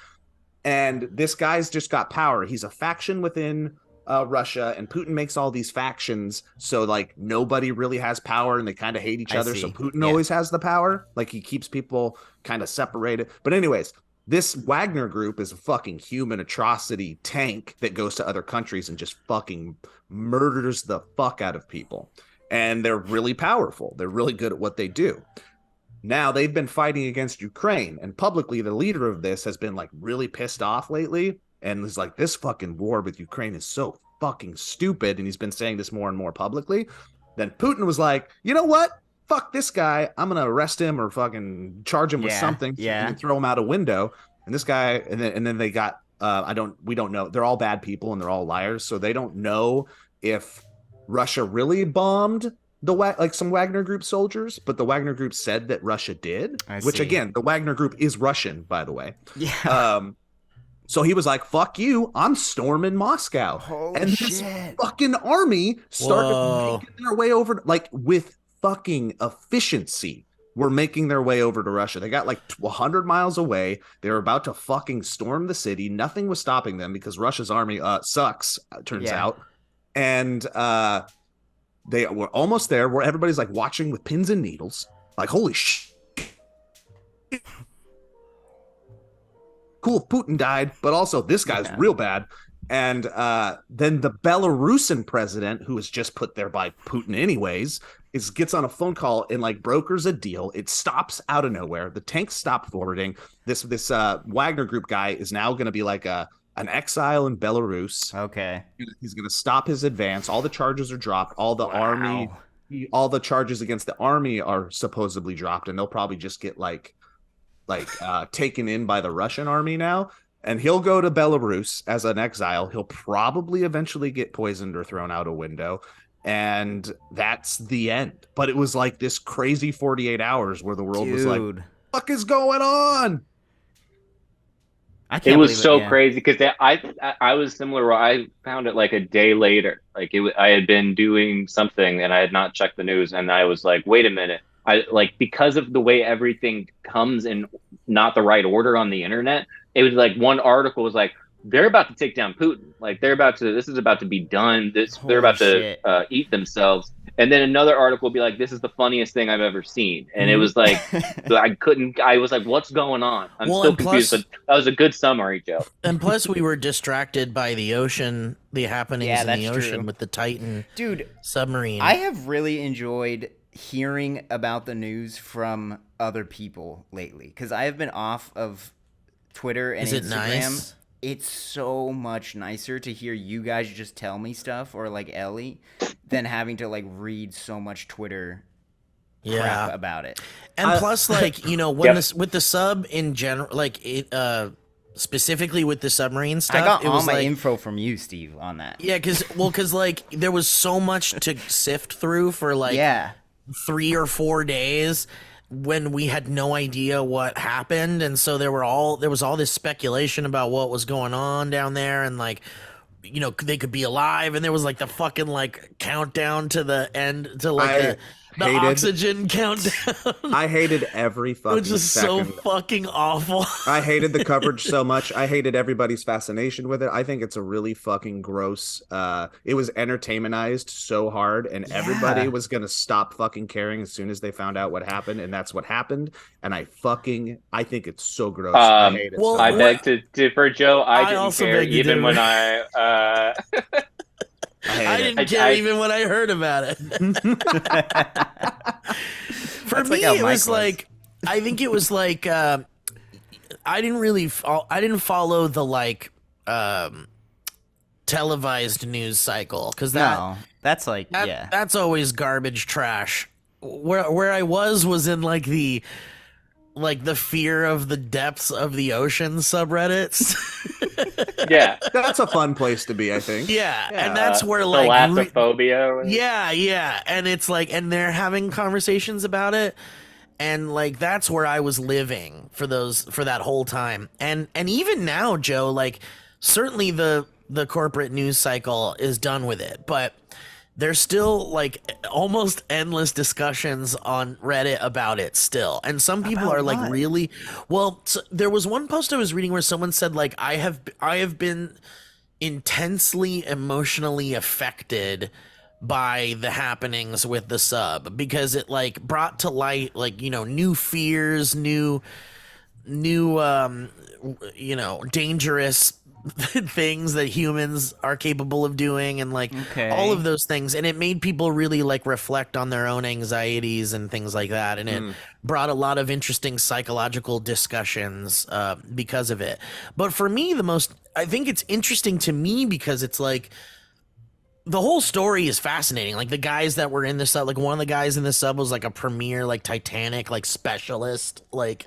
S2: And this guy's just got power. He's a faction within Russia, and Putin makes all these factions, so nobody really has power, and they kind of hate each other. So Putin always has the power. He keeps people kind of separated. But anyways, this Wagner Group is a fucking human atrocity tank that goes to other countries and just fucking murders the fuck out of people. And they're really powerful. They're really good at what they do. Now they've been fighting against Ukraine, and publicly the leader of this has been really pissed off lately. And it's this fucking war with Ukraine is so fucking stupid, and he's been saying this more and more publicly. Then Putin was like, you know what? Fuck this guy. I'm gonna arrest him or fucking charge him with something. So and throw him out a window. And this guy, and then they got we don't know. They're all bad people and they're all liars, so they don't know if Russia really bombed some Wagner Group soldiers, but the Wagner Group said that Russia did. Which again, the Wagner Group is Russian, by the way.
S3: Yeah.
S2: So he was like, "Fuck you! I'm storming Moscow."
S3: Holy
S2: and
S3: shit.
S2: his fucking army started making their way over, like with fucking efficiency. Were making their way over to Russia. They got like 100 miles away. They were about to fucking storm the city. Nothing was stopping them because Russia's army sucks, turns out. And they were almost there where everybody's like watching with pins and needles. Like, holy shit. Cool, Putin died, but also this guy's real bad. And then the Belarusian president, who was just put there by Putin anyways, gets on a phone call and like brokers a deal. It stops out of nowhere. The tanks stop forwarding. This Wagner Group guy is now going to be like an exile in Belarus.
S3: Okay.
S2: He's going to stop his advance. All the charges are dropped. All the army, all the charges against the army are supposedly dropped, and they'll probably just get like taken in by the Russian army now. And he'll go to Belarus as an exile. He'll probably eventually get poisoned or thrown out a window. And that's the end. But it was like this crazy 48 hours where the world was like, what the fuck is going on?
S4: It was so crazy because I was similar where I found it like a day later. Like I had been doing something and I had not checked the news. And I was like, wait a minute. Because of the way everything comes in not the right order on the internet, it was like one article was like, they're about to take down Putin. Like this is about to be done. They're about to eat themselves. And then another article will be like, this is the funniest thing I've ever seen. And it was like, I was like, what's going on? I'm still confused, but that was a good summary, Joe.
S1: And plus we were distracted by the ocean, the happenings in the ocean with the Titan submarine.
S3: I have really enjoyed hearing about the news from other people lately because I have been off of Twitter and Instagram.
S1: Is it nice?
S3: It's so much nicer to hear you guys just tell me stuff, or like Ellie, than having to like read so much Twitter crap about it.
S1: And plus, like, you know, when with the sub in general, like it specifically with the submarine stuff,
S3: I got
S1: it
S3: all
S1: was
S3: my
S1: like,
S3: info from you, Steve, on that.
S1: Yeah, because like there was so much to sift through for like 3 or 4 days when we had no idea what happened, and so there was all this speculation about what was going on down there, and like, you know, they could be alive, and there was like the fucking like countdown to the end to like the oxygen countdown.
S2: I hated every fucking
S1: which is
S2: second.
S1: so fucking awful.
S2: I hated the coverage so much. I hated everybody's fascination with it. I think it's a really fucking gross. It was entertainmentized so hard, and everybody was gonna stop fucking caring as soon as they found out what happened, and that's what happened. And I think it's so gross. I hate it.
S1: Well,
S4: I beg to differ, Joe. I didn't
S1: also
S4: care
S1: beg you
S4: even
S1: to
S4: when
S1: I didn't care even when I heard about it. For me, it was like, I think it was like, I didn't follow the like televised news cycle because
S3: that's
S1: always garbage trash. Where I was in like the fear of the depths of the ocean subreddits.
S4: Yeah,
S2: that's a fun place to be, I think.
S1: Yeah, and that's where like
S4: thalassophobia.
S1: Yeah, and it's like, and they're having conversations about it, and like that's where I was living for that whole time, and even now, Joe, like certainly the corporate news cycle is done with it, but there's still like almost endless discussions on Reddit about it still. And some people are like really, well, so there was one post I was reading where someone said like, I have been intensely emotionally affected by the happenings with the sub because it like brought to light like, you know, new fears, new you know, dangerous things that humans are capable of doing, and like all of those things, and it made people really like reflect on their own anxieties and things like that, and it brought a lot of interesting psychological discussions because of it. But for me, I think it's interesting to me because it's like the whole story is fascinating. Like the guys that were in the sub, like one of the guys in the sub was like a premier like Titanic like specialist, like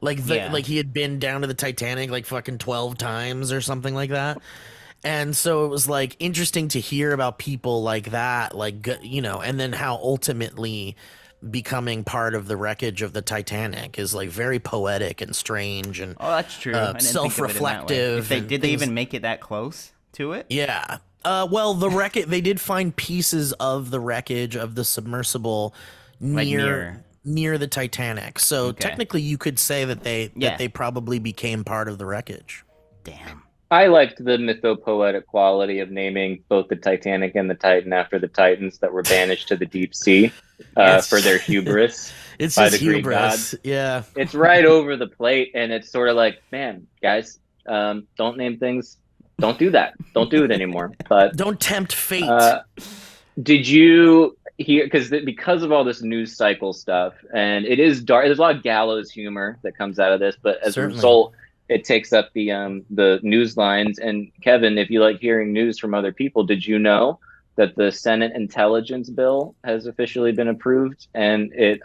S1: he had been down to the Titanic like fucking 12 times or something like that. And so it was like interesting to hear about people like that, like, you know, and then how ultimately becoming part of the wreckage of the Titanic is like very poetic and strange and
S3: Oh, that's true. I didn't think of it in that way.
S1: self-reflective.
S3: Did they even make it that close to it?
S1: Yeah. Well, the wreckage, they did find pieces of the wreckage of the submersible near the Titanic. So technically you could say that they probably became part of the wreckage.
S3: Damn.
S4: I liked the mythopoetic quality of naming both the Titanic and the Titan after the Titans that were banished to the deep sea for their hubris
S1: It's
S4: by
S1: just
S4: the Greek
S1: hubris.
S4: gods.
S1: Yeah.
S4: It's right over the plate, and it's sort of like, man, guys, don't name things. Don't do that. Don't do it anymore. But
S1: Don't tempt fate.
S4: did you hear, because of all this news cycle stuff, and it is dark, there's a lot of gallows humor that comes out of this, but as
S1: Certainly.
S4: a result, it takes up the news lines. And Kevin, if you like hearing news from other people, did you know that the Senate Intelligence Bill has officially been approved, and it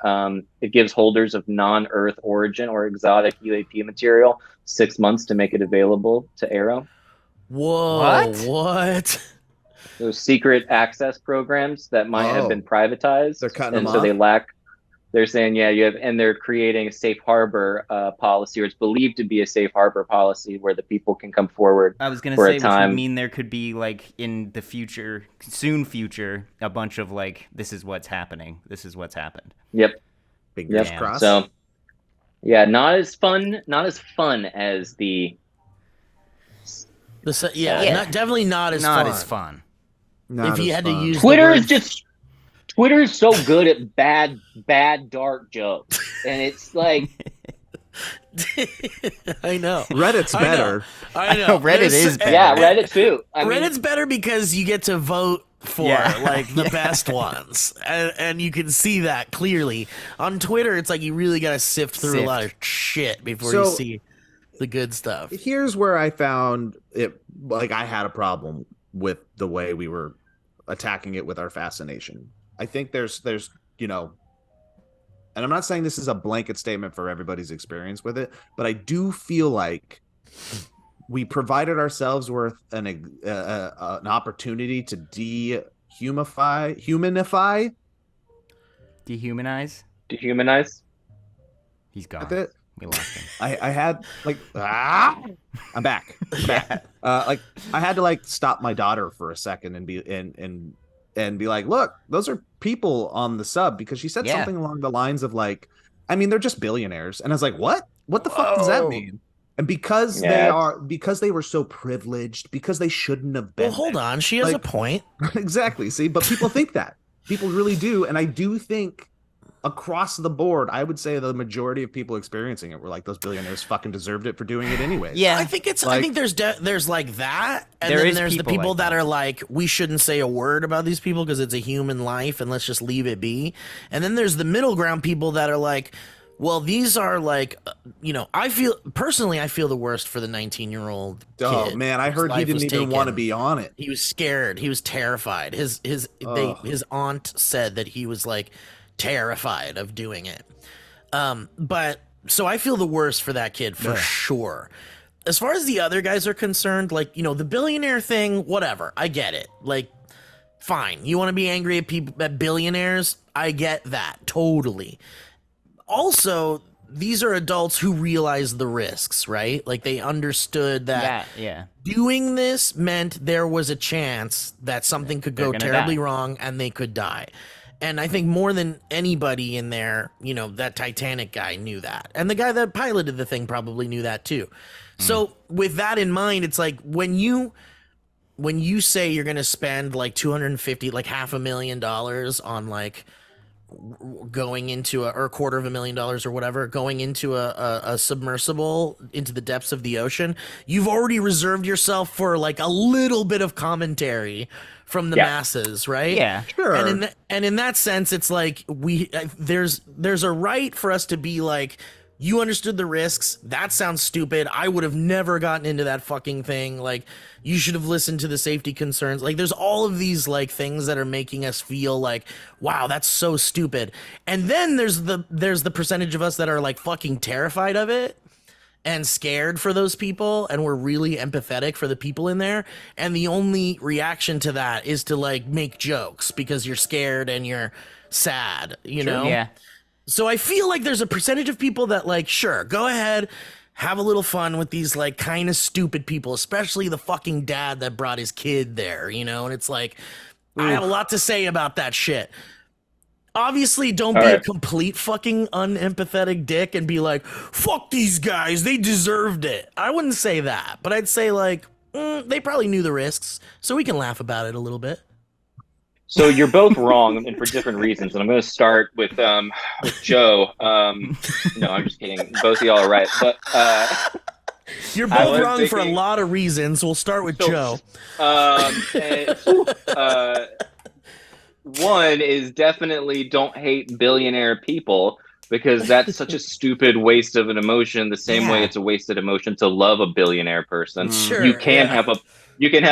S4: gives holders of non-Earth origin or exotic UAP material 6 months to make it available to Aero?
S1: Whoa. What?
S4: Those secret access programs that might have been privatized.
S2: They're cutting
S4: and
S2: them
S4: so
S2: off?
S4: they lack. They're saying, and they're creating a safe harbor policy, or it's believed to be a safe harbor policy where the people can come forward.
S3: I was gonna
S4: for
S3: say,
S4: a time.
S3: which would mean there could be like in the future, soon future, a bunch of like, this is what's happening. This is what's happened.
S4: Yep.
S2: Fingers
S3: Yep.
S2: crossed.
S4: So, yeah, not as fun as the.
S1: Definitely not as
S3: Not
S1: fun.
S3: as fun.
S2: Not
S1: if you
S2: as
S1: had to
S2: fun.
S1: use
S4: Twitter
S1: the
S4: is just. Twitter is so good at bad dark jokes, and it's like.
S1: I know.
S2: Reddit's better.
S1: I know.
S3: Reddit is better.
S4: Yeah, Reddit too.
S1: Reddit's better because you get to vote for like the best ones, and you can see that clearly. On Twitter, it's like you really got to sift through a lot of shit before you see the good stuff.
S2: Here's where I found it. Like I had a problem with the way we were attacking it with our fascination. I think there's you know, and I'm not saying this is a blanket statement for everybody's experience with it, but I do feel like we provided ourselves with an opportunity to humanify.
S3: Dehumanize. He's gone.
S2: That's it.
S3: We lost him.
S2: I had like I'm back. Like I had to like stop my daughter for a second and be like, look, those are people on the sub, because she said something along the lines of like, I mean, they're just billionaires. And I was like, what the fuck does that mean? And because they were so privileged, because they shouldn't have been.
S1: Well, hold on, she has a point.
S2: Exactly. See, but people think that. People really do. And I do think across the board, I would say the majority of people experiencing it were like, those billionaires fucking deserved it for doing it anyway.
S3: Yeah,
S1: I think it's. I think there's like that, and
S3: There
S1: then
S3: is
S1: there's the
S3: people
S1: people
S3: like
S1: that
S3: that.
S1: are like, we shouldn't say a word about these people because it's a human life, and let's just leave it be. And then there's the middle ground people that are like, well, these are like, you know, I feel the worst for the 19-year-old kid.
S2: Oh man, I heard he didn't even want to be on it.
S1: He was scared. He was terrified. His aunt said that he was like terrified of doing it. But so I feel the worst for that kid for sure. As far as the other guys are concerned, like, you know, the billionaire thing, whatever, I get it. Like, fine, you want to be angry at billionaires, I get that totally. Also, these are adults who realize the risks, right? Like, they understood that doing this meant there was a chance that something could go terribly wrong and they could die. And I think more than anybody in there, you know, that Titanic guy knew that. And the guy that piloted the thing probably knew that too. So with that in mind, it's like when you say you're going to spend like $250, like $500,000 on like going into or $250,000 or whatever, going into a submersible into the depths of the ocean, you've already reserved yourself for like a little bit of commentary from the masses, right?
S3: Yeah,
S2: sure.
S1: And in that sense, it's like there's a right for us to be like, You understood the risks. That sounds stupid. I would have never gotten into that fucking thing. Like, you should have listened to the safety concerns. Like, there's all of these like things that are making us feel like, wow, that's so stupid. And then there's the percentage of us that are like fucking terrified of it and scared for those people, and we're really empathetic for the people in there. And the only reaction to that is to like make jokes because you're scared and you're sad, you know?
S3: Yeah.
S1: So I feel like there's a percentage of people that like, sure, go ahead, have a little fun with these like kind of stupid people, especially the fucking dad that brought his kid there, you know? And it's like, I have a lot to say about that shit. Obviously, don't be a complete fucking unempathetic dick and be like, fuck these guys, they deserved it. I wouldn't say that, but I'd say like, they probably knew the risks, so we can laugh about it a little bit.
S4: So you're both wrong, and for different reasons. And I'm going to start with Joe. No, I'm just kidding. Both of y'all are right, but
S1: you're both wrong for a lot of reasons. We'll start with Joe.
S4: One is definitely don't hate billionaire people, because that's such a stupid waste of an emotion. The same way it's a wasted emotion to love a billionaire person.
S1: Sure,
S4: you can have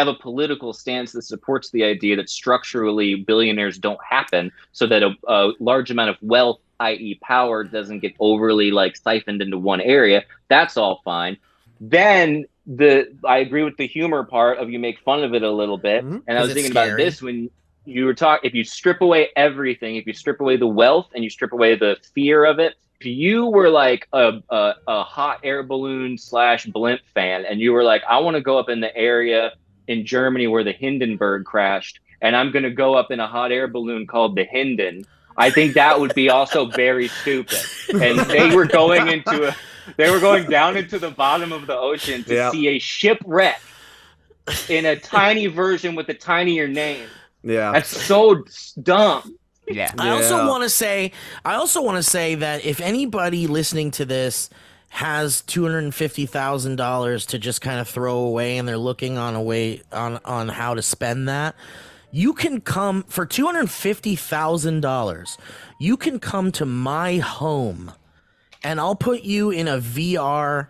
S4: a political stance that supports the idea that structurally billionaires don't happen, so that a large amount of wealth, i.e. power, doesn't get overly like siphoned into one area. That's all fine. Then I agree with the humor part of you make fun of it a little bit. And I was thinking about this when you were talking, if you strip away everything, if you strip away the wealth and you strip away the fear of it, if you were like a hot air balloon / blimp fan, and you were like, I want to go up in the area in Germany where the Hindenburg crashed, and I'm going to go up in a hot air balloon called the Hinden, I think that would be also very stupid. And they were going down into the bottom of the ocean to see a shipwreck in a tiny version with a tinier name.
S2: Yeah.
S4: That's so dumb.
S3: Yeah.
S1: I also want to say that if anybody listening to this has $250,000 to just kind of throw away and they're looking on how to spend that, you can come for $250,000. You can come to my home and I'll put you in a VR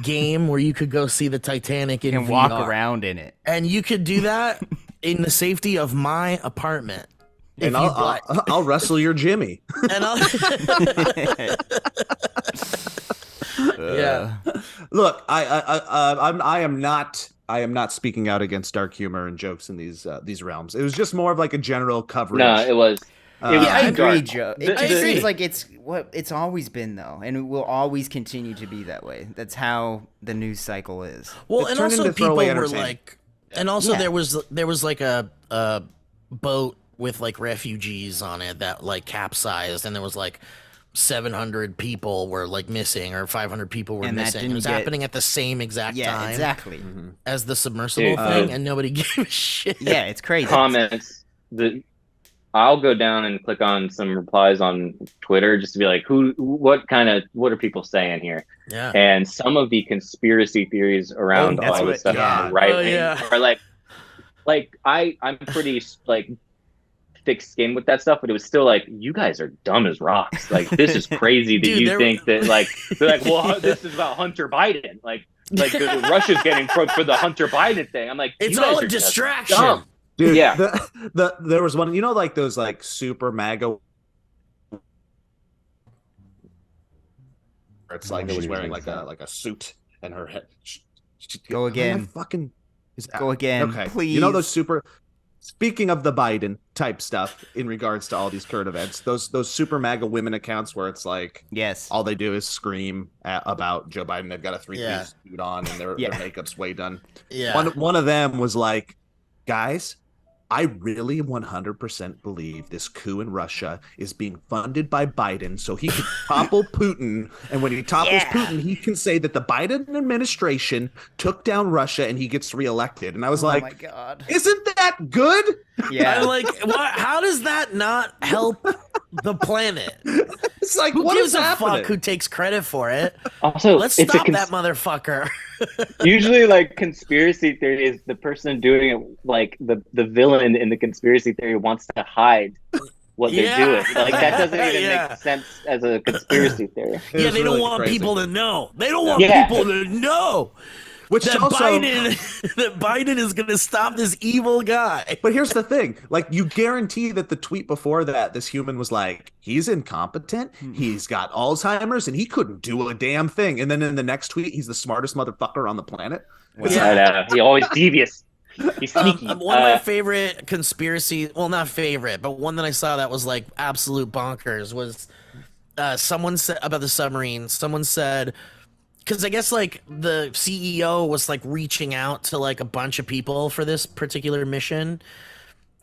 S1: game where you could go see the Titanic in
S3: and
S1: VR.
S3: walk around in it.
S1: And you could do that in the safety of my apartment.
S2: And I'll wrestle your Jimmy.
S1: And I'll yeah.
S2: Look, I am not speaking out against dark humor and jokes in these realms. It was just more of like a general coverage.
S4: No, it was.
S3: I agree, Joe. It
S1: I
S3: just
S1: agree.
S3: seems like it's what it's always been, though, and it will always continue to be that way. That's how the news cycle is.
S1: Well,
S2: It
S1: and
S2: turned
S1: also
S2: into
S1: people
S2: throwaway
S1: were
S2: entertainment.
S1: like, and also
S3: Yeah.
S1: there was like a boat with like refugees on it that like capsized, and there was like 700 people were like missing, or 500 people were
S3: And that
S1: missing. It
S3: didn't
S1: was
S3: get-
S1: happening at the same exact
S3: Yeah,
S1: time
S3: exactly.
S1: as the submersible
S4: Dude,
S1: thing, and nobody gave a shit.
S3: Yeah, it's crazy.
S4: Comments. I'll go down and click on some replies on Twitter just to be like, what are people saying here?
S1: Yeah.
S4: And some of the conspiracy theories around
S3: that's
S4: all
S3: what-
S4: this stuff
S3: yeah.
S4: on the right
S1: Oh,
S4: wing
S1: yeah.
S4: are like I'm pretty like thick-skinned with that stuff, but it was still like, you guys are dumb as rocks. Like, this is crazy that
S1: Dude,
S4: you think that like they're like, well, this is about Hunter Biden. Like Russia's getting crooked for the Hunter Biden thing. I'm like,
S1: It's
S4: you guys
S1: all a
S4: are just
S1: distraction.
S4: dumb.
S2: Dude,
S4: Yeah.
S2: there was one, like those like super MAGA, where it's like she's wearing like a suit and her head.
S3: Go again. Go again,
S2: Okay.
S3: please.
S2: You know those super. Speaking of the Biden type stuff in regards to all these current events, those super MAGA women accounts where it's like
S3: Yes.
S2: all they do is scream about Joe Biden. They've got a three-piece
S1: Yeah.
S2: suit on and their makeup's way done.
S1: Yeah.
S2: One of them was like, guys, I really 100% believe this coup in Russia is being funded by Biden so he can topple Putin. And when he topples Putin, he can say that the Biden administration took down Russia and he gets reelected. And I was
S3: Oh
S2: like,
S3: my god.
S2: isn't that good?
S3: Yeah.
S1: I'm like, how does that not help the planet?
S2: It's like,
S1: Who
S2: what
S1: gives
S2: is
S1: a
S2: happening?
S1: fuck who takes credit for it?
S4: Also,
S1: Let's
S4: it's
S1: stop that motherfucker.
S4: usually like conspiracy theory is the person doing it, like the villain in the conspiracy theory wants to hide what they're
S1: Yeah.
S4: doing. Like that doesn't even
S1: Yeah.
S4: make sense as a conspiracy theory.
S2: It
S1: Yeah,
S2: was
S1: they don't
S2: really
S1: want
S2: crazy.
S1: people to know. They don't want
S4: Yeah.
S1: people to know
S2: Which
S1: that
S2: also,
S1: Biden is going to stop this evil guy.
S2: but here's the thing: like, you guarantee that the tweet before that, this human was like, "He's incompetent. He's got Alzheimer's, and he couldn't do a damn thing." And then in the next tweet, he's the smartest motherfucker on the planet.
S1: Yeah.
S4: I know. He always devious. He's sneaky.
S1: One of my favorite conspiracy, well, not favorite, but one that I saw that was like absolute bonkers was someone said about the submarine. Someone said, because I guess like the CEO was like reaching out to like a bunch of people for this particular mission,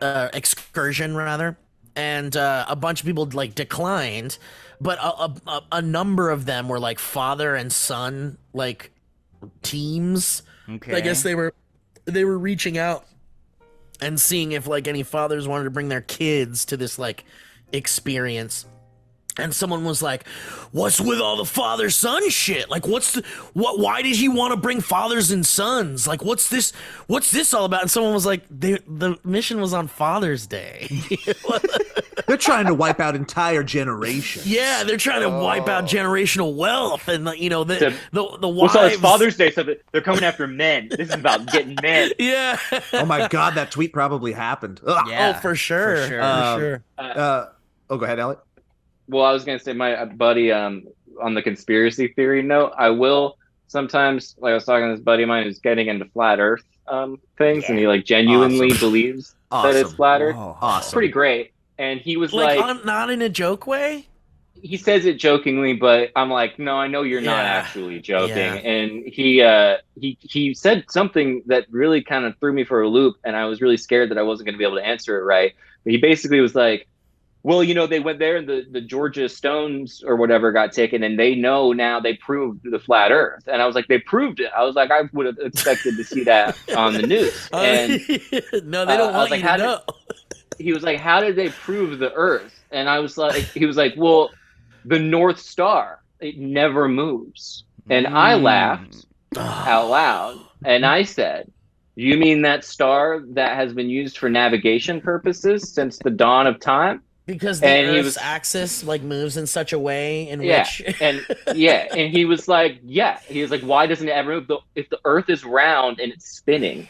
S1: excursion rather, and a bunch of people like declined, but a number of them were like father and son like teams.
S3: Okay.
S1: I guess they were reaching out and seeing if like any fathers wanted to bring their kids to this like experience. And someone was like, "What's with all the father-son shit? Like, why did he want to bring fathers and sons? Like, what's this all about?" And someone was like, "The mission was on Father's Day."
S2: They're trying to wipe out entire generations.
S1: Yeah, they're trying to wipe out generational wealth, and you know the wives.
S4: Well, so it's Father's Day, so they're coming after men. This is about getting men.
S1: Yeah.
S2: Oh my god, that tweet probably happened. Ugh.
S3: Yeah,
S1: Oh, for sure.
S3: for sure.
S1: For sure.
S2: Oh, go ahead, Alec.
S4: Well, I was gonna say my buddy on the conspiracy theory note, I will sometimes, like I was talking to this buddy of mine who's getting into flat Earth things, and he like genuinely
S2: Awesome.
S4: believes that it's
S2: Awesome.
S4: flat Earth.
S3: Whoa.
S2: Awesome.
S4: Pretty great. And he was
S1: Like,
S4: like,
S1: not in a joke way.
S4: he says it jokingly, but I'm like, no, I know you're not
S1: Yeah.
S4: actually joking.
S1: Yeah.
S4: And he said something that really kind of threw me for a loop, and I was really scared that I wasn't going to be able to answer it right. But he basically was like, well, you know, they went there and the Georgia Stones or whatever got taken, and they know now they proved the flat Earth. And I was like, they proved it. I was like, I would have expected to see that on the news. And
S1: no, they don't
S4: I was
S1: want
S4: like,
S1: you to know.
S4: he was like, how did they prove the Earth? And I was like, he was like, well, the North Star, it never moves. And I laughed out loud, and I said, you mean that star that has been used for navigation purposes since the dawn of time?
S1: Because the
S4: And he
S1: Earth's
S4: was-
S1: axis like moves in such a way in
S4: Yeah,
S1: which
S4: and he was like, he was like, why doesn't it ever move? If the Earth is round and it's spinning,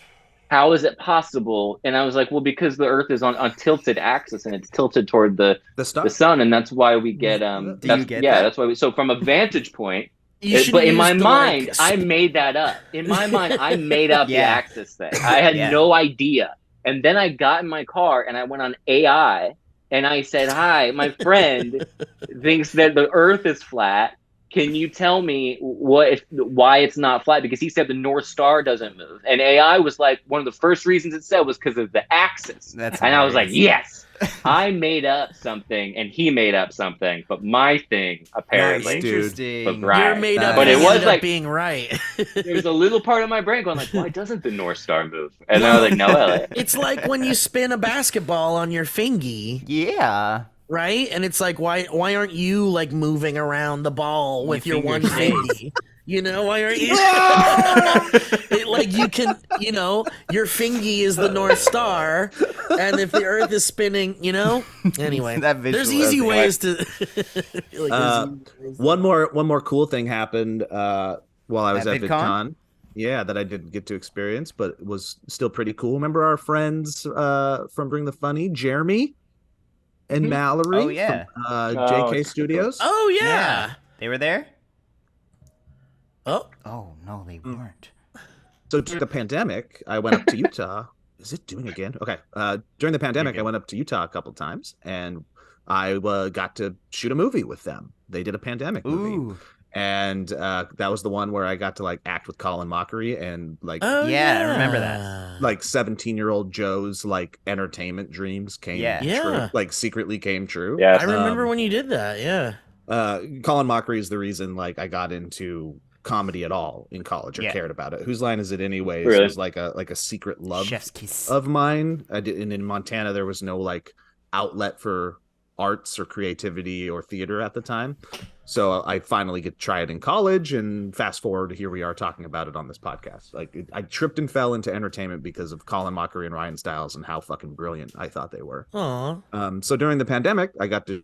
S4: how is it possible? And I was like, well, because the Earth is on a tilted axis and it's tilted toward the
S2: star.
S4: sun, and that's why we get
S3: Do you get that?
S4: that's why we. So from a vantage point,
S1: you should
S4: but in
S1: use
S4: my
S1: the,
S4: mind,
S1: like,
S4: I made that up. In my mind, I made up the
S3: Yeah.
S4: axis thing. I had
S3: Yeah.
S4: no idea. And then I got in my car and I went on AI and I said, "Hi, my friend thinks that the Earth is flat. Can you tell me why it's not flat?" Because he said the North Star doesn't move. And AI was like, one of the first reasons it said was because of the axis.
S3: That's
S4: And I was like,
S3: hilarious.
S4: yes, I made up something and he made up something. But my thing, apparently,
S2: Nice, dude.
S3: Interesting.
S4: was right.
S1: You're made up,
S2: But
S1: and
S2: it
S1: it
S4: was
S1: ended up
S4: like-
S1: being right.
S4: There's a little part of my brain going like, why doesn't the North Star move? And then I was like, no, Elliot.
S1: It's like when you spin a basketball on your fingy,
S3: Yeah.
S1: right? And it's like, why aren't you like moving around the ball with your one
S3: fingers.
S1: fingy? You know, why aren't you? Like you can, you know, your fingy is the North Star, and if the Earth is spinning, you know. Anyway,
S3: That visual
S1: there's easy
S3: is
S1: ways to. Like,
S2: One more cool thing happened while I was
S3: At
S2: at
S3: VidCon?
S2: VidCon. Yeah, that I didn't get to experience, but it was still pretty cool. Remember our friends from Bring the Funny, Jeremy and Mallory?
S3: Oh, yeah.
S2: from,
S4: Oh,
S2: JK Studios.
S1: oh yeah.
S3: They were there?
S1: Oh,
S3: Oh, no, they weren't.
S2: So during the pandemic, I went up to Utah. Is it doing again? Okay. During the pandemic, I went up to Utah a couple times, and I got to shoot a movie with them. They did a pandemic movie.
S3: Ooh.
S2: And that was the one where I got to like act with Colin Mockery, and like
S1: oh
S3: Yeah, I remember that.
S2: like 17-year-old Joe's like entertainment dreams came
S3: Yeah.
S2: true,
S1: Yeah.
S2: like secretly came true.
S4: Yeah.
S1: I remember when you did that. Yeah.
S2: Colin Mockery is the reason like I got into comedy at all in college or
S3: Yeah.
S2: cared about it. Whose Line Is It Anyways
S4: Really?
S2: was like a secret love
S3: Chef's kiss.
S2: of mine. I did, and in Montana there was no like outlet for arts or creativity or theater at the time. So I finally get to try it in college, and fast forward, here we are talking about it on this podcast. Like I tripped and fell into entertainment because of Colin Mockery and Ryan Stiles and how fucking brilliant I thought they were.
S1: Aw.
S2: So during the pandemic, I got to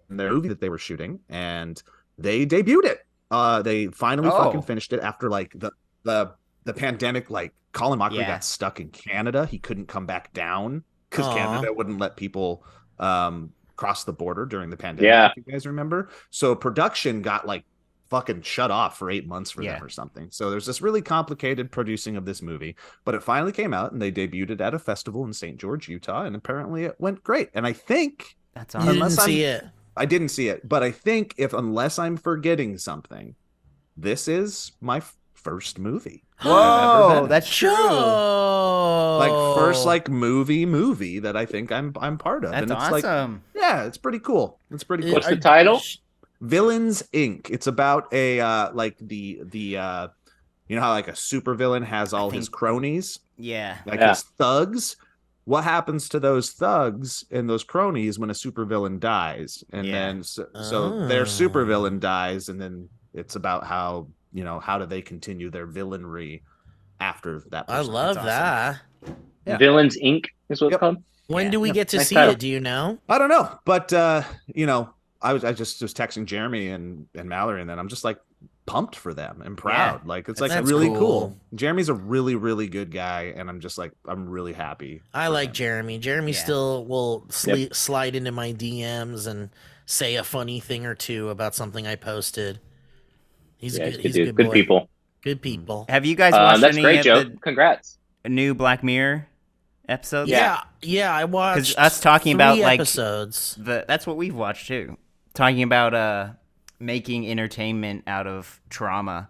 S2: their movie that they were shooting, and they debuted it. They finally fucking finished it after like the pandemic. Like Colin Mockery got stuck in Canada. He couldn't come back down because Canada wouldn't let people cross the border during the pandemic. If you guys remember, so production got like fucking shut off for 8 months for them or something. So there's this really complicated producing of this movie, but it finally came out, and they debuted it at a festival in St. George, Utah, and apparently it went great. And I think
S3: that's
S1: awesome. You didn't see it.
S2: I didn't see it, but I think unless I'm forgetting something, this is my first movie.
S3: Whoa, that's true.
S2: Like first like movie that I think I'm part of.
S3: That's
S2: and it's
S3: awesome.
S2: Like, it's pretty cool. It's pretty cool.
S4: What's the title?
S2: Villains Inc. It's about a like the you know how like a supervillain has all his cronies?
S3: Yeah.
S2: Like his thugs. What happens to those thugs and those cronies when a supervillain dies? And then so their supervillain dies, and then it's about how, you know, how do they continue their villainry after that person.
S1: I love that.
S2: Yeah.
S4: Villains Inc. is what it's called.
S1: When do we get to
S4: Nice
S1: see
S4: title.
S1: it? Do you know?
S2: I don't know, but you know, I just was texting Jeremy and Mallory, and then I'm just like pumped for them and proud.
S3: Yeah.
S2: Like it's like
S1: That's
S2: really
S1: cool.
S2: cool. Jeremy's a really, really good guy, and I'm just like, I'm really happy.
S1: I
S2: for
S1: like
S2: him.
S1: Jeremy. Jeremy still will slide into my DMs and say a funny thing or two about something I posted. He's
S4: Yeah,
S1: good.
S4: he's
S1: He's a
S4: good
S1: good boy.
S4: people.
S1: Good people.
S3: Have you guys watched
S4: That's
S3: any
S4: great,
S3: of
S4: Joe.
S3: the
S4: Congrats.
S3: new Black Mirror episodes?
S1: Yeah. I watched.
S3: Because us talking
S1: 3
S3: about like
S1: episodes.
S3: that's what we've watched too. Talking about making entertainment out of trauma.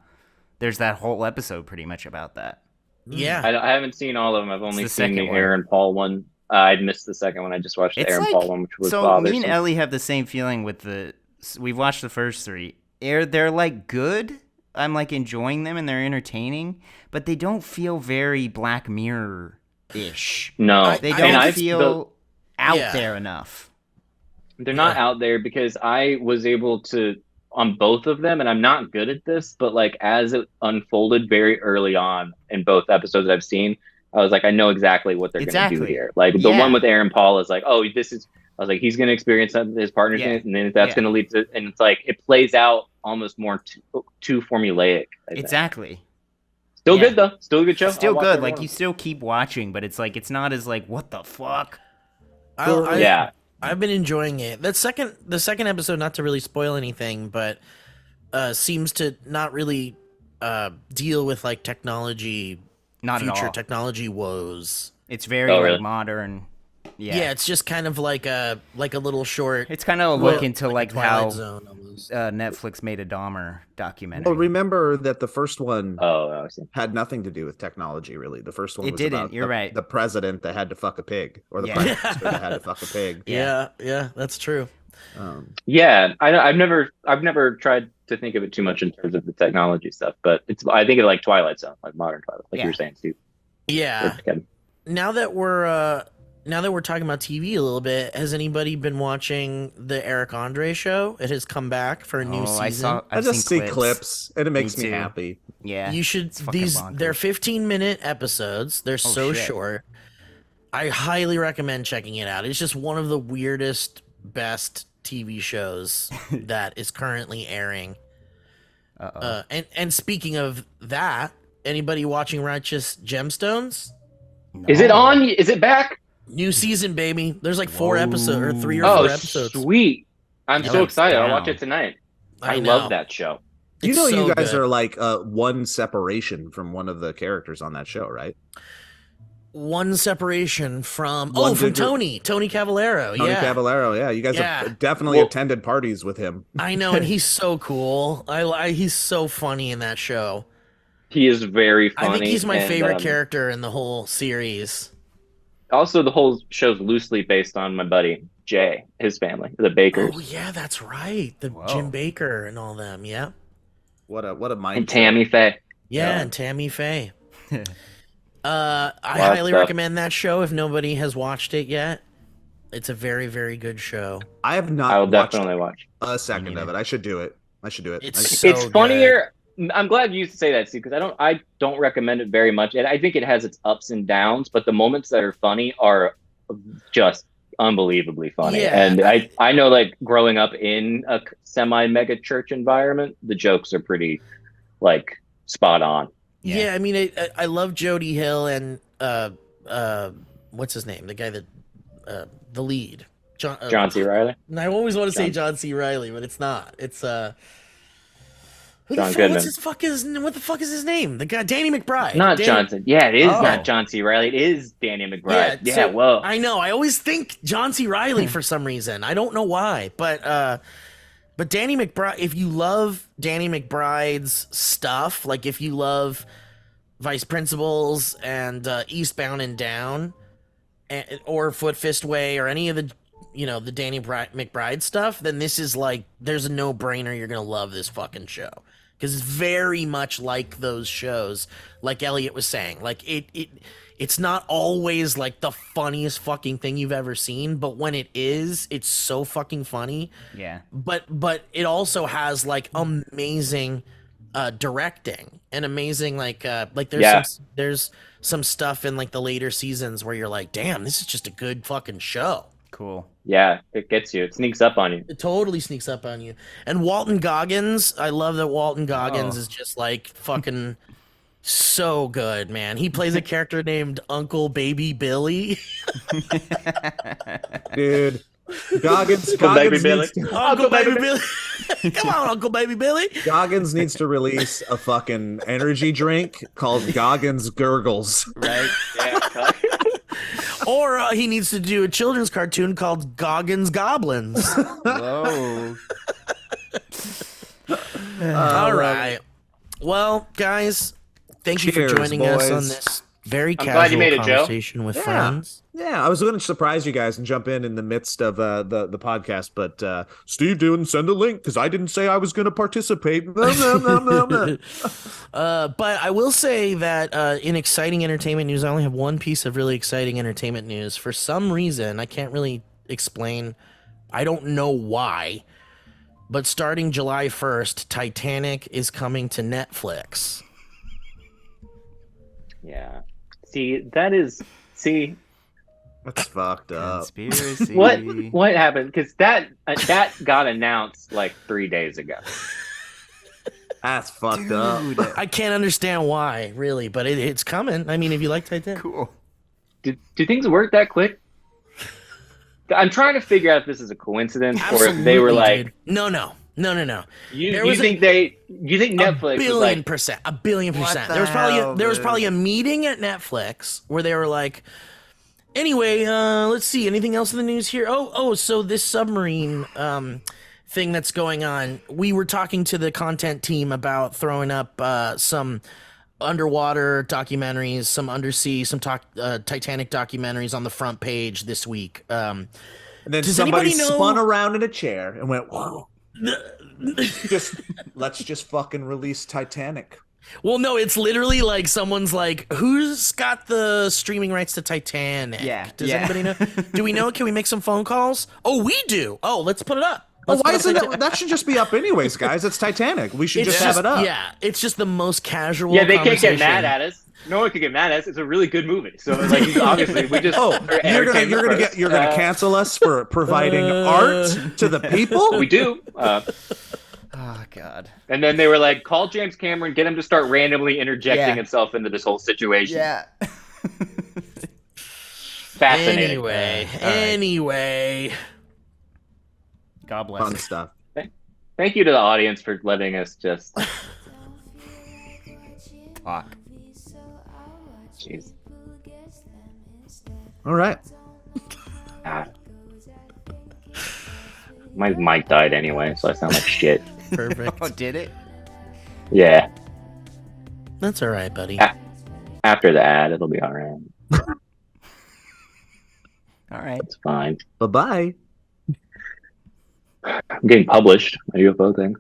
S3: There's that whole episode pretty much about that.
S1: Yeah.
S4: I haven't seen all of them. I've only
S3: the
S4: seen the
S3: second one.
S4: Aaron Paul one. I'd missed the second one. I just watched the
S3: It's
S4: Aaron
S3: like,
S4: Paul one, which was
S3: so
S4: bothersome.
S3: me and Ellie have the same feeling with we've watched the first 3. They're like good. I'm like enjoying them and they're entertaining, but they don't feel very Black Mirror-ish.
S4: No,
S3: They
S4: and
S3: don't feel out
S1: Yeah.
S3: there enough.
S4: They're not out there because I was able to on both of them, and I'm not good at this, but like as it unfolded very early on in both episodes that I've seen, I was like, I know exactly what they're going to do here. Like the one with Aaron Paul is like, oh, this is. I was like, he's going to experience something, his partner's gonna, and then that's going to lead to, and it's like it plays out almost more too formulaic. I think.
S3: Exactly.
S4: Still good though. Still a good show.
S3: Still
S4: I'll watch
S3: good.
S4: every
S3: Like
S4: one.
S3: you still keep watching, but it's like it's not as like what the fuck.
S1: I've been enjoying it. The second episode, not to really spoil anything, but seems to not really deal with like technology,
S3: Not at
S1: future
S3: all.
S1: technology woes.
S3: It's very
S4: Oh, really?
S3: like modern.
S1: Yeah, it's just kind of like a little short.
S3: It's kind of a look into
S1: a
S3: like
S1: Twilight
S3: how
S1: Zone almost.
S3: Netflix made a Dahmer documentary.
S2: Well, remember that the first one
S4: I see.
S2: had nothing to do with technology, really. The first one
S3: It
S2: was
S3: didn't,
S2: about
S3: you're right.
S2: the president that had to fuck a pig, or the prime minister that had to fuck a pig.
S1: Yeah, that's true.
S4: Yeah, I've never tried to think of it too much in terms of the technology stuff, but I think of like Twilight Zone, like modern Twilight, like you were saying, Steve.
S1: Yeah. Now that we're talking about TV a little bit, has anybody been watching the Eric Andre show? It has come back for a new season.
S2: I just see clips, and it makes me happy.
S3: Yeah,
S1: you should. They're 15-minute episodes. They're so short. I highly recommend checking it out. It's just one of the weirdest, best TV shows that is currently airing. And speaking of that, anybody watching Righteous Gemstones?
S3: No.
S4: Is it on? Is it back?
S1: New season, baby. There's like 4 episodes or 3 or 4 episodes.
S4: Sweet! I'm so excited. I'll
S3: down.
S4: watch it tonight. I
S1: know.
S4: love that show.
S2: You
S1: It's
S2: know,
S1: so
S2: you guys
S1: good.
S2: are like one separation from one of the characters on that show, right?
S1: One separation from
S2: One
S1: from
S2: degree.
S1: Tony Cavallero.
S2: Tony
S1: Yeah,
S2: Cavallero, yeah. You guys have definitely attended parties with him.
S1: I know, and he's so cool. He's so funny in that show.
S4: He is very funny.
S1: I think he's my
S4: and,
S1: favorite character in the whole series.
S4: Also, the whole show's loosely based on my buddy Jay, his family, the Bakers,
S1: Oh yeah, that's right. The Jim Baker and all them. Yeah,
S2: What a mind.
S4: and Tammy Faye.
S1: yeah, and Tammy Faye. I
S4: Wow,
S1: highly
S4: stuff.
S1: recommend that show if nobody has watched it yet. It's a very, very good show.
S2: I have
S4: I will
S2: not watched
S4: definitely watch.
S2: a second
S1: neither.
S2: of it. I should do it.
S1: It's
S2: should-
S1: so
S4: It's
S1: good.
S4: funnier. I'm glad you say that, Steve, because I don't recommend it very much, and I think it has its ups and downs. But the moments that are funny are just unbelievably funny.
S1: Yeah,
S4: And I know, like, growing up in a semi mega church environment, the jokes are pretty like spot on.
S1: Yeah, I mean, I love Jody Hill and what's his name? The guy that the lead,
S4: John C. Riley,
S1: And I always want to say
S4: John-
S1: John C. Riley, but it's not. It's
S4: John Goodman.
S1: What the fuck is his name? The guy, Danny McBride.
S4: not
S1: Danny-
S4: Johnson. Yeah, it is
S1: Oh.
S4: not John C. Riley. It is Danny McBride. Yeah,
S1: so
S4: whoa.
S1: I know. I always think John C. Riley for some reason. I don't know why, but Danny McBride. If you love Danny McBride's stuff, like if you love Vice Principals and Eastbound and Down, or Foot Fist Way, or any of the the Danny McBride stuff, then this is like there's a no-brainer. You're gonna love this fucking show. Because it's very much like those shows, like Elliot was saying. Like it's not always like the funniest fucking thing you've ever seen, but when it is, it's so fucking funny.
S3: Yeah.
S1: But it also has like amazing directing and amazing like there's some stuff in like the later seasons where you're like, damn, this is just a good fucking show.
S3: Cool.
S4: Yeah, it gets you. It sneaks up on you.
S1: It totally sneaks up on you. And Walton Goggins, I love that Walton Goggins
S3: Oh.
S1: is just like fucking so good, man. He plays a character named Uncle Baby Billy.
S2: Dude. Goggins
S4: Baby Billy.
S2: needs to,
S1: Uncle Baby Billy. Come on, Uncle Baby Billy.
S2: Goggins needs to release a fucking energy drink called Goggins Gurgles.
S3: Right?
S4: Yeah.
S1: Or he needs to do a children's cartoon called Goggins Goblins.
S3: Whoa.
S1: All right. Well, guys, thank you
S2: Cheers,
S1: for joining us on
S2: boys.
S1: this very
S4: I'm
S1: casual
S4: glad you made it, Joe.
S1: conversation with friends.
S2: Yeah, I was going to surprise you guys and jump in the midst of the podcast, but Steve didn't send a link because I didn't say I was going to participate.
S1: But I will say that in exciting entertainment news, I only have one piece of really exciting entertainment news. For some reason, I can't really explain. I don't know why. But starting July 1st, Titanic is coming to Netflix.
S4: Yeah. See,
S2: That's fucked up.
S3: Conspiracy.
S4: what happened? Because that got announced like 3 days ago.
S2: That's fucked up.
S3: Dude.
S1: I can't understand why, really, but it's coming. I mean, if you like Titanic.
S3: Cool.
S4: Do things work that quick? I'm trying to figure out if this is a coincidence or if they were
S1: Absolutely,
S4: like,
S1: dude. No.
S4: you think Netflix was like,
S1: a billion percent.
S3: the
S1: There was
S3: hell,
S1: probably a meeting at Netflix where they were like, anyway, let's see, anything else in the news here? So this submarine thing that's going on. We were talking to the content team about throwing up some underwater documentaries, some undersea, some Titanic documentaries on the front page this week.
S2: And then
S1: Does
S2: somebody
S1: anybody know-
S2: spun around in a chair and went, whoa. Let's just fucking release Titanic.
S1: Well, no, it's literally like someone's like, who's got the streaming rights to Titanic?
S3: Yeah,
S1: Does
S3: yeah.
S1: anybody know? Do we know? Can we make some phone calls? Oh, we do. Oh, let's put it up.
S2: Oh,
S1: Let's
S2: why
S1: put up
S2: isn't
S1: Titanic.
S2: that should just be up anyways, guys? It's Titanic. We should just have it up.
S1: Yeah, it's just the most casual.
S4: yeah, they can't get mad
S1: conversation.
S4: at us. No one could get mad at us. It's a really good movie. So like, obviously, we just
S2: Oh, you're gonna cancel us for providing art to the people?
S4: We do.
S3: Oh God.
S4: And then they were like, call James Cameron, get him to start randomly interjecting
S3: Yeah.
S4: himself into this whole situation.
S3: Yeah.
S4: Fascinating.
S1: Anyway.
S3: God bless.
S2: Fun
S3: it.
S2: stuff.
S4: Thank you to the audience for letting us just.
S3: Talk.
S4: Jeez.
S2: All right.
S4: God. My mic died anyway, so I sound like shit.
S1: Perfect.
S3: Oh, did it?
S4: Yeah.
S1: That's all right, buddy.
S4: After the ad, it'll be all right.
S3: All right.
S4: It's fine.
S2: Bye-bye.
S4: I'm getting published. A UFO thing.